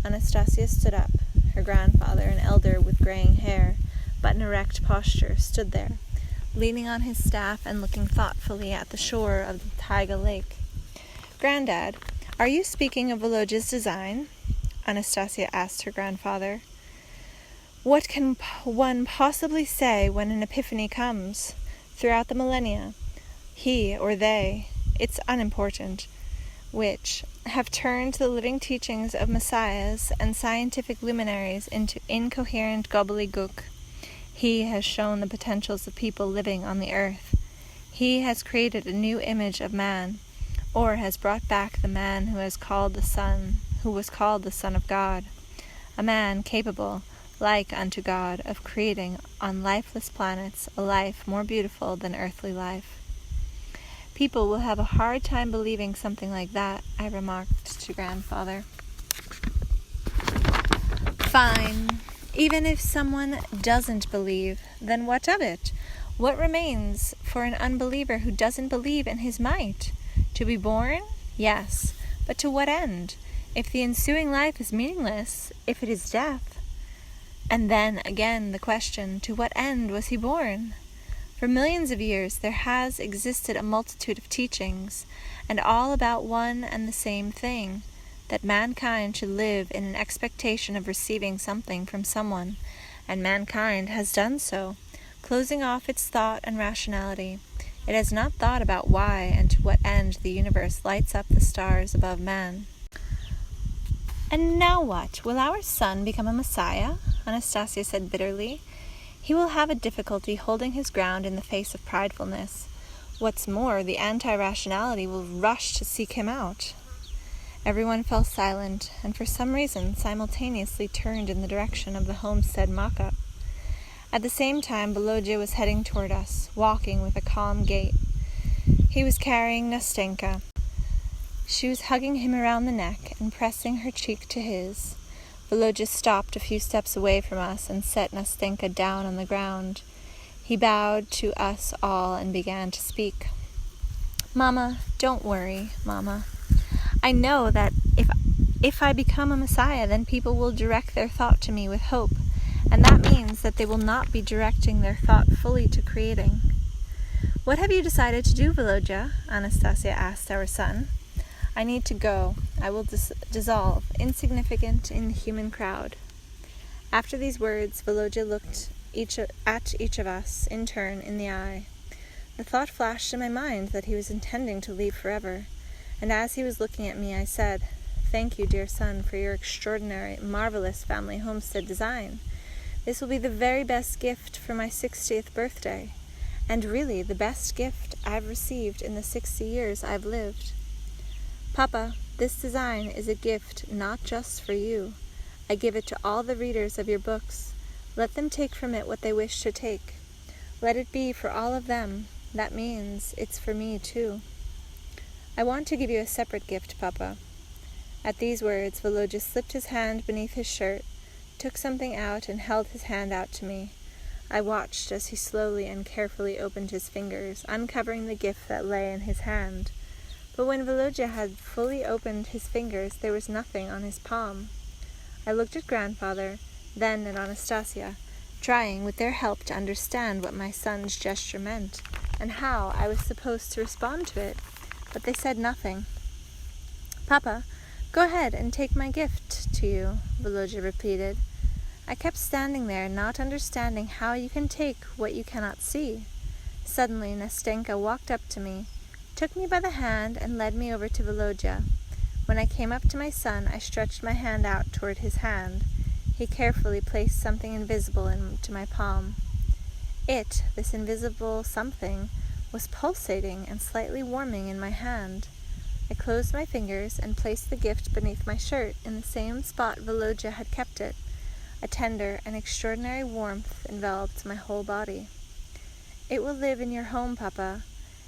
Anastasia stood up. Her grandfather, an elder with graying hair, but an erect posture, stood there, leaning on his staff and looking thoughtfully at the shore of the Taiga Lake. "Granddad, are you speaking of Veloja's design?" Anastasia asked her grandfather. "What can one possibly say when an epiphany comes? Throughout the millennia, he or they, it's unimportant, which have turned the living teachings of messiahs and scientific luminaries into incoherent gobbledygook. He has shown the potentials of people living on the earth. He has created a new image of man, or has brought back the man who was called the Son of God, a man capable, like unto God, of creating on lifeless planets a life more beautiful than earthly life." "People will have a hard time believing something like that," I remarked to grandfather. "Fine. Even if someone doesn't believe, then what of it? What remains for an unbeliever who doesn't believe in his might? To be born? Yes. But to what end? If the ensuing life is meaningless, if it is death? And then, again, the question, to what end was he born? For millions of years there has existed a multitude of teachings, and all about one and the same thing, that mankind should live in an expectation of receiving something from someone, and mankind has done so, closing off its thought and rationality. It has not thought about why and to what end the universe lights up the stars above man." "And now what? Will our son become a messiah?" Anastasia said bitterly. "He will have a difficulty holding his ground in the face of pridefulness. What's more, the anti-rationality will rush to seek him out." Everyone fell silent, and for some reason simultaneously turned in the direction of the homestead mock-up. At the same time, Veloja was heading toward us, walking with a calm gait. He was carrying Nastenka. She was hugging him around the neck and pressing her cheek to his. Veloja stopped a few steps away from us and set Nastenka down on the ground. He bowed to us all and began to speak. "Mama, don't worry, Mama. I know that if I become a messiah, then people will direct their thought to me with hope, and that means that they will not be directing their thought fully to creating." "What have you decided to do, Veloja?" Anastasia asked our son. "I need to go. I will dissolve, insignificant in the human crowd." After these words, Veloja looked at each of us, in turn, in the eye. The thought flashed in my mind that he was intending to leave forever, and as he was looking at me, I said, "Thank you, dear son, for your extraordinary, marvelous family homestead design. This will be the very best gift for my 60th birthday, and really the best gift I've received in the 60 years I've lived. Papa, this design is a gift not just for you. I give it to all the readers of your books. Let them take from it what they wish to take. Let it be for all of them. That means it's for me too. I want to give you a separate gift, Papa." At these words, Veloja slipped his hand beneath his shirt, took something out, and held his hand out to me. I watched as he slowly and carefully opened his fingers, uncovering the gift that lay in his hand. But when Veloja had fully opened his fingers, there was nothing on his palm. I looked at grandfather, then at Anastasia, trying with their help to understand what my son's gesture meant, and how I was supposed to respond to it, but they said nothing. "Papa, go ahead and take my gift to you," Veloja repeated. I kept standing there, not understanding how you can take what you cannot see. Suddenly, Nastenka walked up to me, took me by the hand, and led me over to Veloja. When I came up to my son, I stretched my hand out toward his hand. He carefully placed something invisible into my palm. This invisible something, was pulsating and slightly warming in my hand. I closed my fingers and placed the gift beneath my shirt in the same spot Veloja had kept it. A tender and extraordinary warmth enveloped my whole body. It will live in your home, Papa,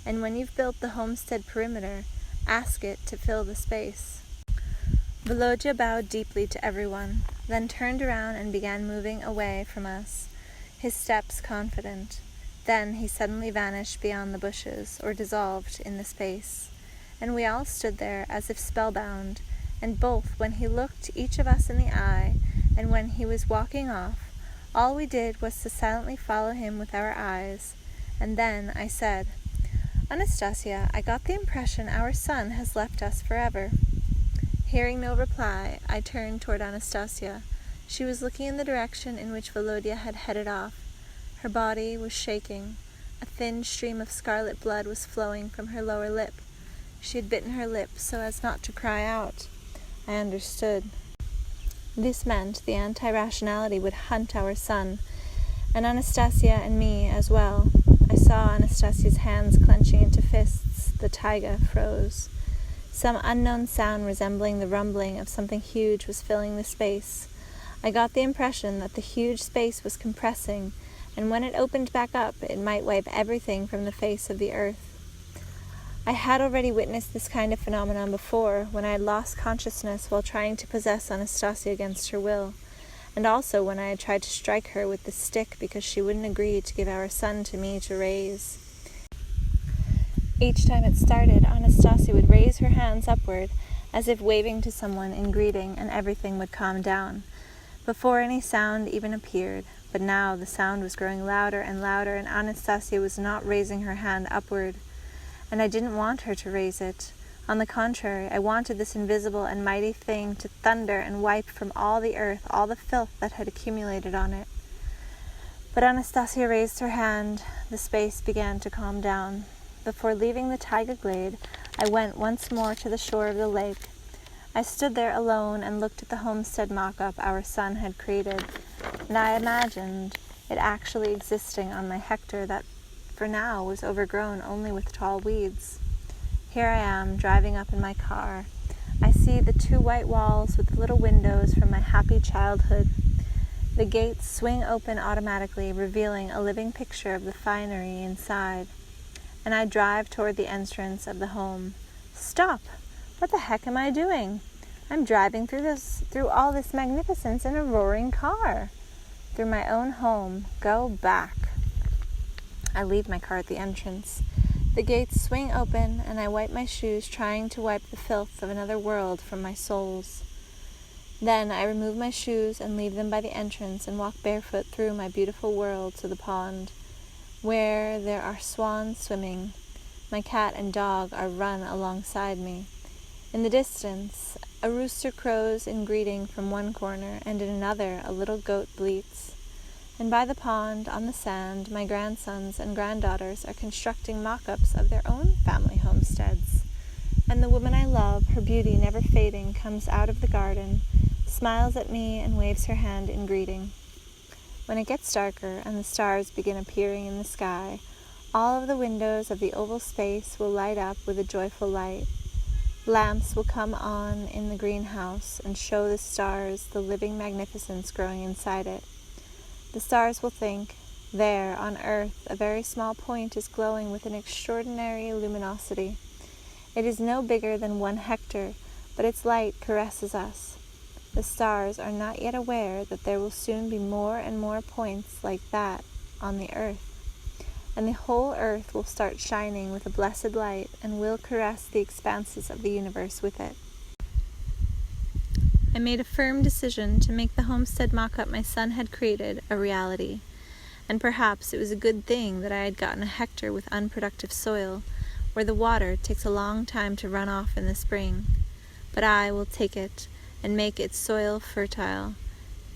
and when you've built the homestead perimeter, ask it to fill the space. Veloja bowed deeply to everyone, then turned around and began moving away from us, his steps confident. Then he suddenly vanished beyond the bushes, or dissolved in the space, and we all stood there as if spellbound, and both when he looked each of us in the eye, and when he was walking off, all we did was to silently follow him with our eyes. And then I said, "Anastasia, I got the impression our son has left us forever." Hearing no reply, I turned toward Anastasia. She was looking in the direction in which Veloja had headed off. Her body was shaking. A thin stream of scarlet blood was flowing from her lower lip. She had bitten her lip so as not to cry out. I understood. This meant the anti-rationality would hunt our son, and Anastasia and me as well. I saw Anastasia's hands clenching into fists. The taiga froze. Some unknown sound resembling the rumbling of something huge was filling the space. I got the impression that the huge space was compressing, and when it opened back up, it might wipe everything from the face of the earth. I had already witnessed this kind of phenomenon before, when I had lost consciousness while trying to possess Anastasia against her will, and also when I had tried to strike her with the stick because she wouldn't agree to give our son to me to raise. Each time it started, Anastasia would raise her hands upward, as if waving to someone in greeting, and everything would calm down, before any sound even appeared. But now the sound was growing louder and louder, and Anastasia was not raising her hand upward. And I didn't want her to raise it. On the contrary, I wanted this invisible and mighty thing to thunder and wipe from all the earth all the filth that had accumulated on it. But Anastasia raised her hand. The space began to calm down. Before leaving the taiga glade, I went once more to the shore of the lake. I stood there alone and looked at the homestead mock-up our son had created, and I imagined it actually existing on my hectare that for now was overgrown only with tall weeds. Here I am, driving up in my car. I see the 2 white walls with little windows from my happy childhood. The gates swing open automatically, revealing a living picture of the finery inside. And I drive toward the entrance of the home. Stop! What the heck am I doing? I'm driving through all this magnificence in a roaring car. Through my own home. Go back. I leave my car at the entrance. The gates swing open, and I wipe my shoes, trying to wipe the filth of another world from my soles. Then I remove my shoes and leave them by the entrance and walk barefoot through my beautiful world to the pond, where there are swans swimming. My cat and dog are run alongside me. In the distance, a rooster crows in greeting from one corner, and in another a little goat bleats. And by the pond, on the sand, my grandsons and granddaughters are constructing mock-ups of their own family homesteads. And the woman I love, her beauty never fading, comes out of the garden, smiles at me, and waves her hand in greeting. When it gets darker and the stars begin appearing in the sky, all of the windows of the oval space will light up with a joyful light. Lamps will come on in the greenhouse and show the stars the living magnificence growing inside it. The stars will think, there, on earth, a very small point is glowing with an extraordinary luminosity. It is no bigger than 1 hectare, but its light caresses us. The stars are not yet aware that there will soon be more and more points like that on the earth, and the whole earth will start shining with a blessed light and will caress the expanses of the universe with it. I made a firm decision to make the homestead mock-up my son had created a reality, and perhaps it was a good thing that I had gotten a hectare with unproductive soil, where the water takes a long time to run off in the spring. But I will take it and make its soil fertile,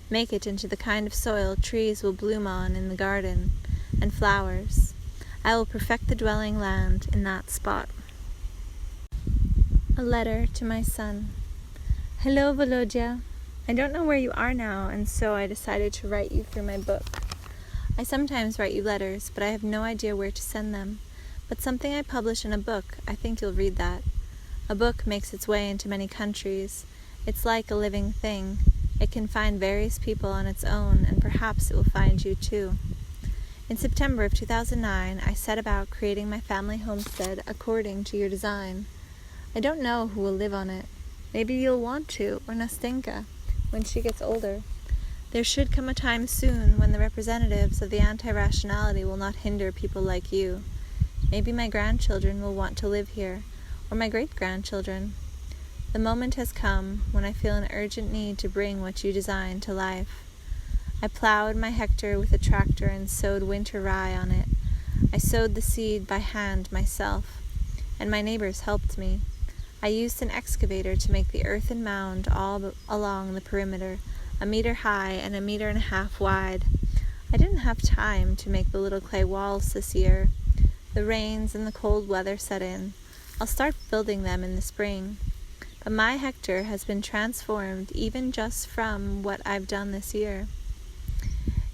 make it into the kind of soil trees will bloom on in the garden, and flowers. I will perfect the dwelling land in that spot. A letter to my son. Hello, Veloja. I don't know where you are now, and so I decided to write you through my book. I sometimes write you letters, but I have no idea where to send them. But something I publish in a book, I think you'll read that. A book makes its way into many countries. It's like a living thing. It can find various people on its own, and perhaps it will find you too. In September of 2009, I set about creating my family homestead according to your design. I don't know who will live on it. Maybe you'll want to, or Anastasia, when she gets older. There should come a time soon when the representatives of the anti-rationality will not hinder people like you. Maybe my grandchildren will want to live here, or my great-grandchildren. The moment has come when I feel an urgent need to bring what you designed to life. I plowed my hectare with a tractor and sowed winter rye on it. I sowed the seed by hand myself, and my neighbors helped me. I used an excavator to make the earthen mound all along the perimeter, 1 meter high and 1.5 meters wide. I didn't have time to make the little clay walls this year. The rains and the cold weather set in. I'll start building them in the spring. But my hectare has been transformed even just from what I've done this year.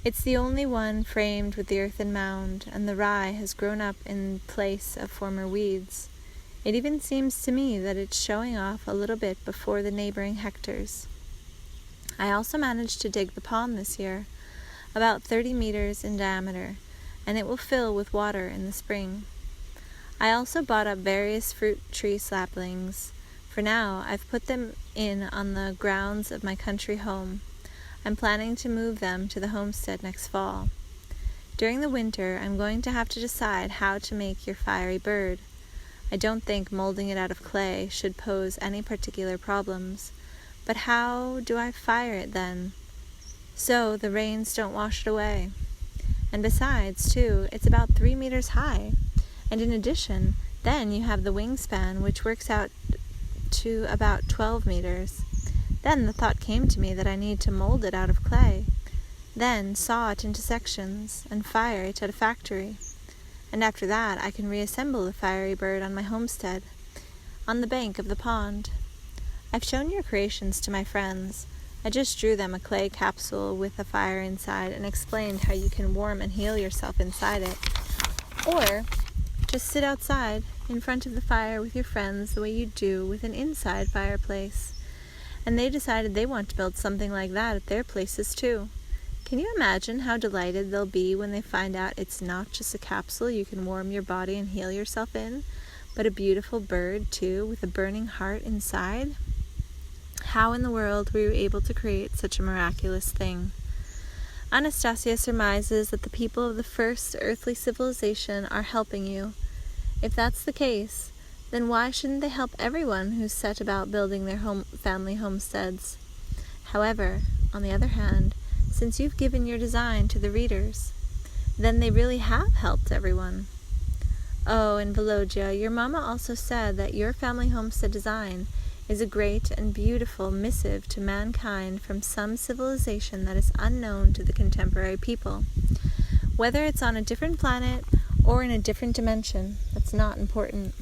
It's the only one framed with the earthen mound, and the rye has grown up in place of former weeds. It even seems to me that it's showing off a little bit before the neighboring hectares. I also managed to dig the pond this year, about 30 meters in diameter, and it will fill with water in the spring. I also bought up various fruit tree saplings. For now, I've put them in on the grounds of my country home. I'm planning to move them to the homestead next fall. During the winter, I'm going to have to decide how to make your fiery bird. I don't think molding it out of clay should pose any particular problems. But how do I fire it then? So the rains don't wash it away. And besides, too, it's about 3 meters high. And in addition, then you have the wingspan, which works out to about 12 meters. Then the thought came to me that I need to mold it out of clay, then saw it into sections and fire it at a factory. And after that I can reassemble the fiery bird on my homestead, on the bank of the pond. I've shown your creations to my friends. I just drew them a clay capsule with a fire inside and explained how you can warm and heal yourself inside it. Or just sit outside in front of the fire with your friends the way you do with an inside fireplace. And they decided they want to build something like that at their places too. Can you imagine how delighted they'll be when they find out it's not just a capsule you can warm your body and heal yourself in, but a beautiful bird too with a burning heart inside? How in the world were you able to create such a miraculous thing? Anastasia surmises that the people of the first earthly civilization are helping you. If that's the case, then why shouldn't they help everyone who's set about building their family homesteads? However, on the other hand, since you've given your design to the readers, then they really have helped everyone. Oh, and Veloja, your mama also said that your family homestead design is a great and beautiful missive to mankind from some civilization that is unknown to the contemporary people. Whether it's on a different planet or in a different dimension, that's not important.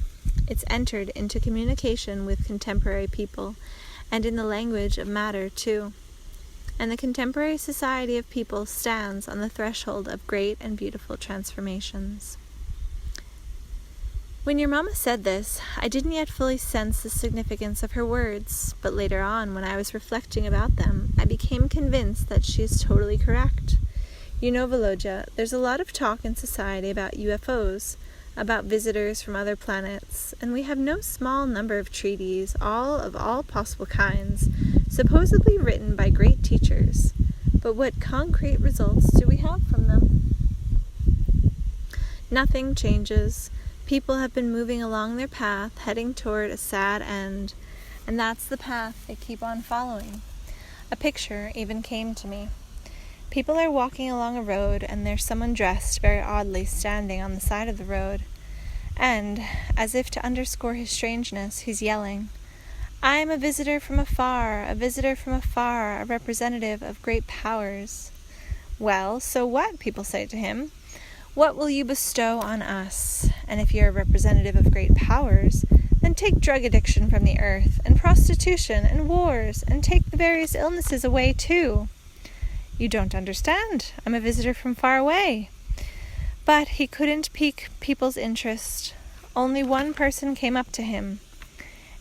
It's entered into communication with contemporary people, and in the language of matter, too. And the contemporary society of people stands on the threshold of great and beautiful transformations. When your mama said this, I didn't yet fully sense the significance of her words, but later on, when I was reflecting about them, I became convinced that she is totally correct. You know, Veloja, there's a lot of talk in society about UFOs, about visitors from other planets, and we have no small number of treaties, all of all possible kinds, supposedly written by great teachers. But what concrete results do we have from them? Nothing changes. People have been moving along their path, heading toward a sad end, and that's the path they keep on following. A picture even came to me. People are walking along a road, and there's someone dressed very oddly standing on the side of the road. And, as if to underscore his strangeness, he's yelling, "I am a visitor from afar, a visitor from afar, a representative of great powers." Well, so what? People say to him. What will you bestow on us? And if you're a representative of great powers, Then take drug addiction from the earth, and prostitution, and wars, and take the various illnesses away too. You don't understand. I'm a visitor from far away. But he couldn't pique people's interest. Only one person came up to him.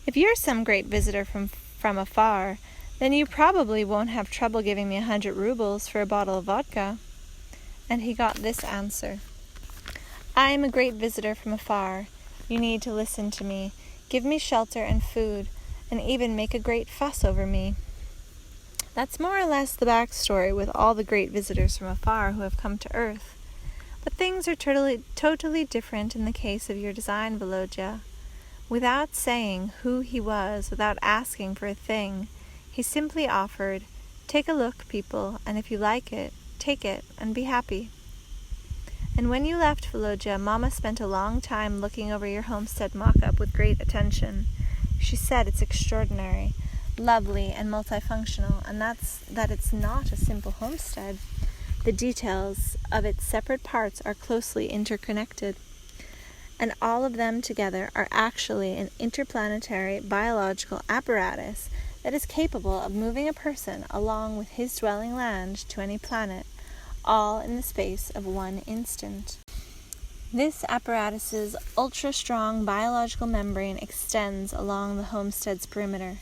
If you're some great visitor from afar, then you probably won't have trouble giving me 100 rubles for a bottle of vodka. And he got this answer. I am a great visitor from afar. You need to listen to me, give me shelter and food, and even make a great fuss over me. That's more or less the backstory with all the great visitors from afar who have come to Earth. But things are totally different in the case of your design, Veloja. Without saying who he was, without asking for a thing, he simply offered, take a look, people, and if you like it, take it and be happy. And when you left, Veloja, Mama spent a long time looking over your homestead mock-up with great attention. She said it's extraordinary, lovely, and multifunctional, and that it's not a simple homestead. The details of its separate parts are closely interconnected, and all of them together are actually an interplanetary biological apparatus that is capable of moving a person along with his dwelling land to any planet, all in the space of one instant. This apparatus's ultra-strong biological membrane extends along the homestead's perimeter.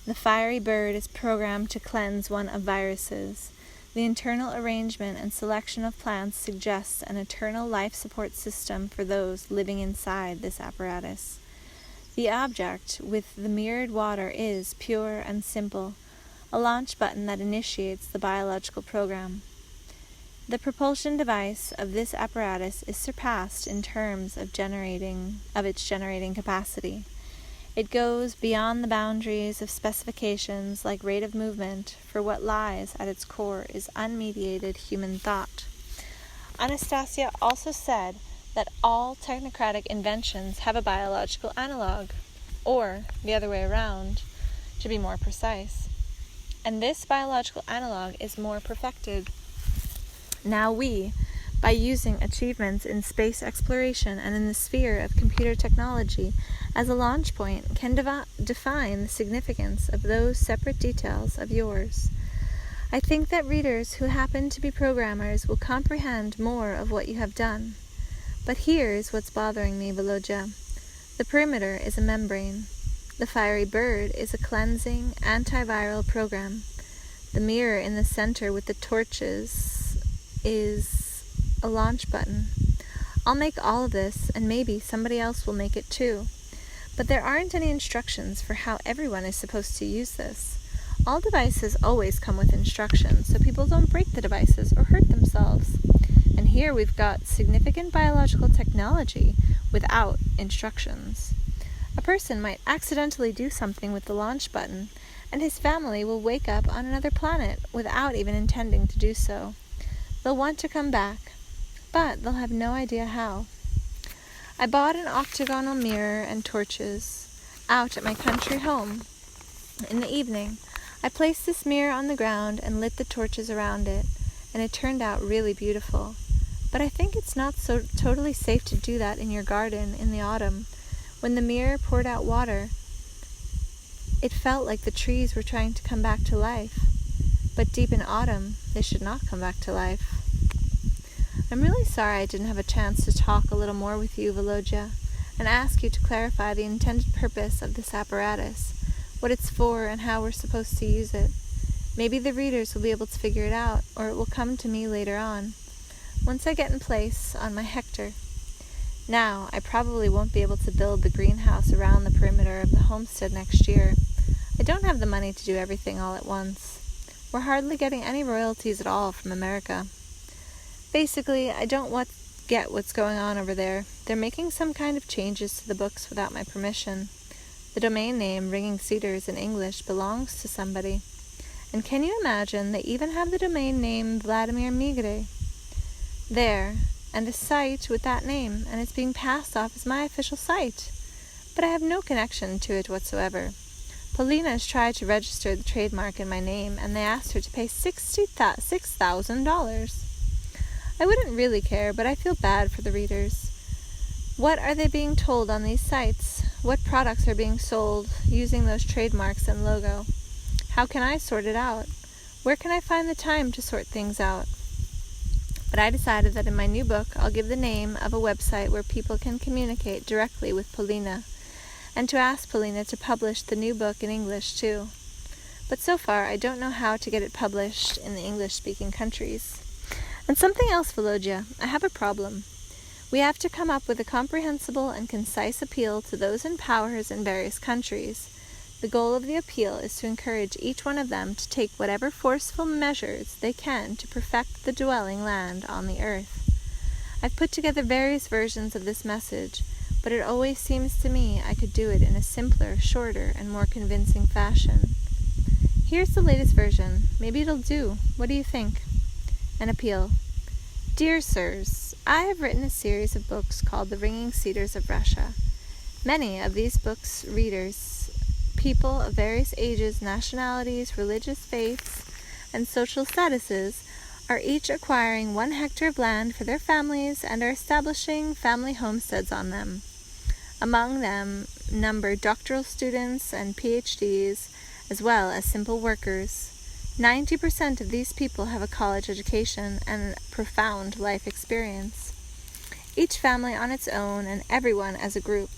The fiery bird is programmed to cleanse one of viruses. The internal arrangement and selection of plants suggests an eternal life support system for those living inside this apparatus. The object with the mirrored water is pure and simple, a launch button that initiates the biological program. The propulsion device of this apparatus is surpassed in terms of its generating capacity. It goes beyond the boundaries of specifications like rate of movement, for what lies at its core is unmediated human thought. Anastasia also said that all technocratic inventions have a biological analog, or the other way around, to be more precise. And this biological analog is more perfected. Now we, by using achievements in space exploration and in the sphere of computer technology as a launch point, can define the significance of those separate details of yours. I think that readers who happen to be programmers will comprehend more of what you have done. But here's what's bothering me, Veloja. The perimeter is a membrane. The fiery bird is a cleansing, antiviral program. The mirror in the center with the torches is a launch button. I'll make all of this, and maybe somebody else will make it too. But there aren't any instructions for how everyone is supposed to use this. All devices always come with instructions, so people don't break the devices or hurt themselves. And here we've got significant biological technology without instructions. A person might accidentally do something with the launch button, and his family will wake up on another planet without even intending to do so. They'll want to come back, but they'll have no idea how. I bought an octagonal mirror and torches out at my country home. In the evening, I placed this mirror on the ground and lit the torches around it, and it turned out really beautiful. But I think it's not so totally safe to do that in your garden in the autumn. When the mirror poured out water, it felt like the trees were trying to come back to life. But deep in autumn, they should not come back to life. I'm really sorry I didn't have a chance to talk a little more with you, Veloja, and ask you to clarify the intended purpose of this apparatus, what it's for, and how we're supposed to use it. Maybe the readers will be able to figure it out, or it will come to me later on, once I get in place on my hectare. Now, I probably won't be able to build the greenhouse around the perimeter of the homestead next year. I don't have the money to do everything all at once. We're hardly getting any royalties at all from America. Basically, I don't get what's going on over there. They're making some kind of changes to the books without my permission. The domain name, Ringing Cedars in English, belongs to somebody. And can you imagine, they even have the domain name Vladimir there, and a site with that name, and it's being passed off as my official site. But I have no connection to it whatsoever. Polina's tried to register the trademark in my name, and they asked her to pay $6,000. I wouldn't really care, but I feel bad for the readers. What are they being told on these sites? What products are being sold using those trademarks and logo? How can I sort it out? Where can I find the time to sort things out? But I decided that in my new book, I'll give the name of a website where people can communicate directly with Polina, and to ask Polina to publish the new book in English too. But so far, I don't know how to get it published in the English-speaking countries. And something else, Veloja, I have a problem. We have to come up with a comprehensible and concise appeal to those in powers in various countries. The goal of the appeal is to encourage each one of them to take whatever forceful measures they can to perfect the dwelling land on the earth. I've put together various versions of this message, but it always seems to me I could do it in a simpler, shorter, and more convincing fashion. Here's the latest version. Maybe it'll do. What do you think? An appeal. Dear Sirs, I have written a series of books called The Ringing Cedars of Russia. Many of these books' readers, people of various ages, nationalities, religious faiths, and social statuses, are each acquiring 1 hectare of land for their families and are establishing family homesteads on them. Among them number doctoral students and PhDs, as well as simple workers. 90% of these people have a college education and profound life experience. Each family on its own and everyone as a group.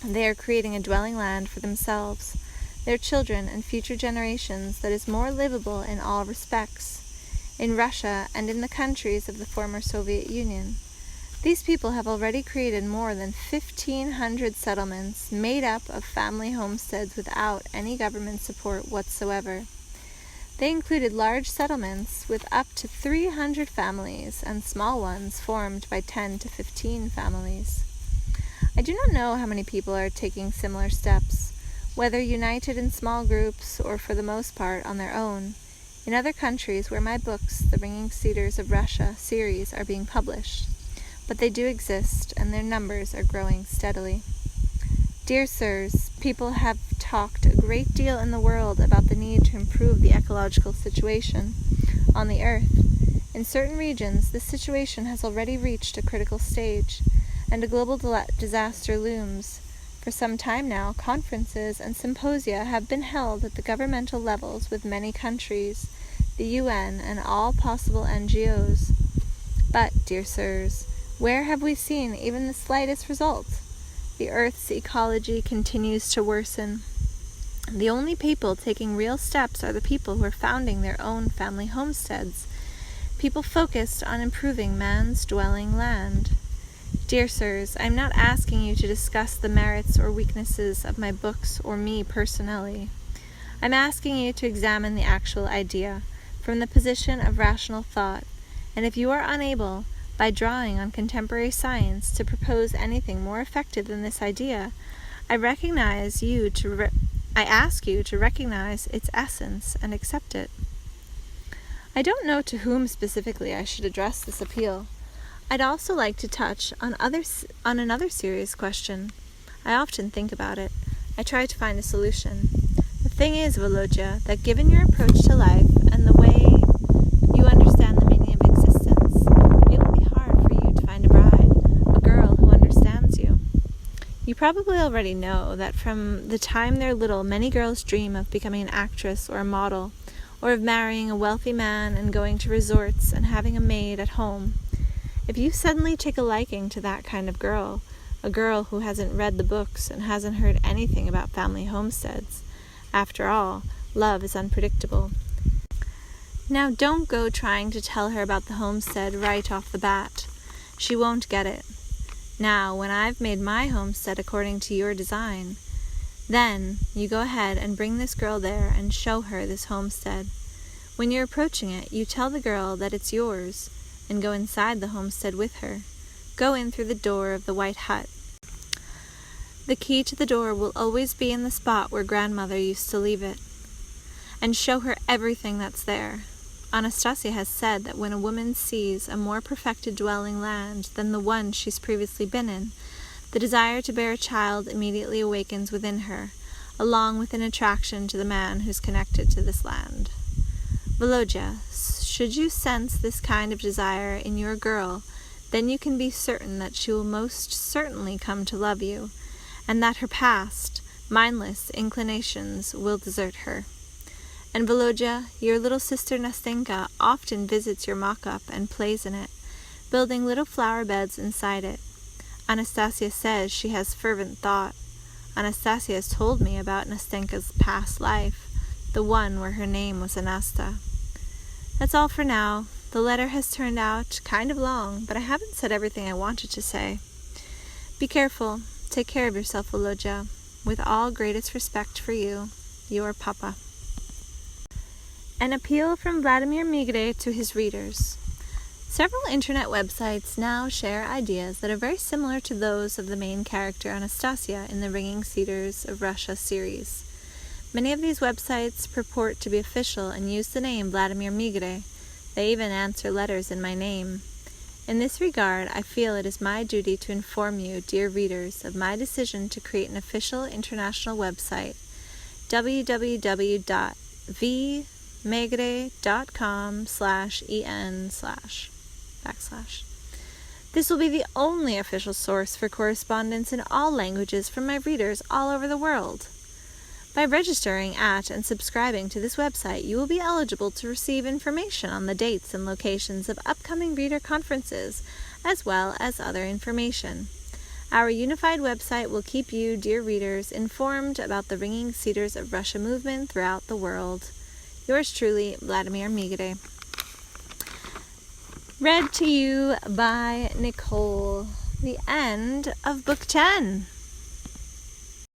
They are creating a dwelling land for themselves, their children and future generations that is more livable in all respects, in Russia and in the countries of the former Soviet Union. These people have already created more than 1,500 settlements made up of family homesteads without any government support whatsoever. They included large settlements with up to 300 families and small ones formed by 10 to 15 families. I do not know how many people are taking similar steps, whether united in small groups or for the most part on their own, in other countries where my books, The Ringing Cedars of Russia series, are being published. But they do exist, and their numbers are growing steadily. Dear Sirs, people have talked a great deal in the world about the need to improve the ecological situation on the earth. In certain regions, this situation has already reached a critical stage, and a global disaster looms. For some time now, conferences and symposia have been held at the governmental levels with many countries, the UN, and all possible NGOs. But, dear Sirs, where have we seen even the slightest result? The Earth's ecology continues to worsen. The only people taking real steps are the people who are founding their own family homesteads, people focused on improving man's dwelling land. Dear Sirs, I am not asking you to discuss the merits or weaknesses of my books or me personally. I'm asking you to examine the actual idea from the position of rational thought, and if you are unable, by drawing on contemporary science, to propose anything more effective than this idea, I ask you to recognize its essence and accept it. I don't know to whom specifically I should address this appeal. I'd also like to touch on another serious question. I often think about it. I try to find a solution. The thing is, Veloja, that given your approach to life and the way you understand the meaning of existence, it will be hard for you to find a bride, a girl who understands you. You probably already know that from the time they're little, many girls dream of becoming an actress or a model, or of marrying a wealthy man and going to resorts and having a maid at home. If you suddenly take a liking to that kind of girl, a girl who hasn't read the books and hasn't heard anything about family homesteads, after all, love is unpredictable. Now don't go trying to tell her about the homestead right off the bat. She won't get it. Now, when I've made my homestead according to your design, then you go ahead and bring this girl there and show her this homestead. When you're approaching it, you tell the girl that it's yours, and go inside the homestead with her. Go in through the door of the white hut. The key to the door will always be in the spot where grandmother used to leave it. And show her everything that's there. Anastasia has said that when a woman sees a more perfected dwelling land than the one she's previously been in, the desire to bear a child immediately awakens within her, along with an attraction to the man who's connected to this land. Veloja, should you sense this kind of desire in your girl, then you can be certain that she will most certainly come to love you, and that her past, mindless inclinations will desert her. And Veloja, your little sister Nastenka, often visits your mock-up and plays in it, building little flower beds inside it. Anastasia says she has fervent thought. Anastasia has told me about Nastenka's past life, the one where her name was Anasta. That's all for now. The letter has turned out kind of long, but I haven't said everything I wanted to say. Be careful. Take care of yourself, Veloja. With all greatest respect for you, your Papa. An appeal from Vladimir Migre to his readers. Several internet websites now share ideas that are very similar to those of the main character Anastasia in the Ringing Cedars of Russia series. Many of these websites purport to be official and use the name Vladimir Migre. They even answer letters in my name. In this regard, I feel it is my duty to inform you, dear readers, of my decision to create an official international website, www.vmegre.com/en/. This will be the only official source for correspondence in all languages from my readers all over the world. By registering at and subscribing to this website, you will be eligible to receive information on the dates and locations of upcoming reader conferences, as well as other information. Our unified website will keep you, dear readers, informed about the Ringing Cedars of Russia movement throughout the world. Yours truly, Vladimir Migre. Read to you by Nicole. The end of Book 10.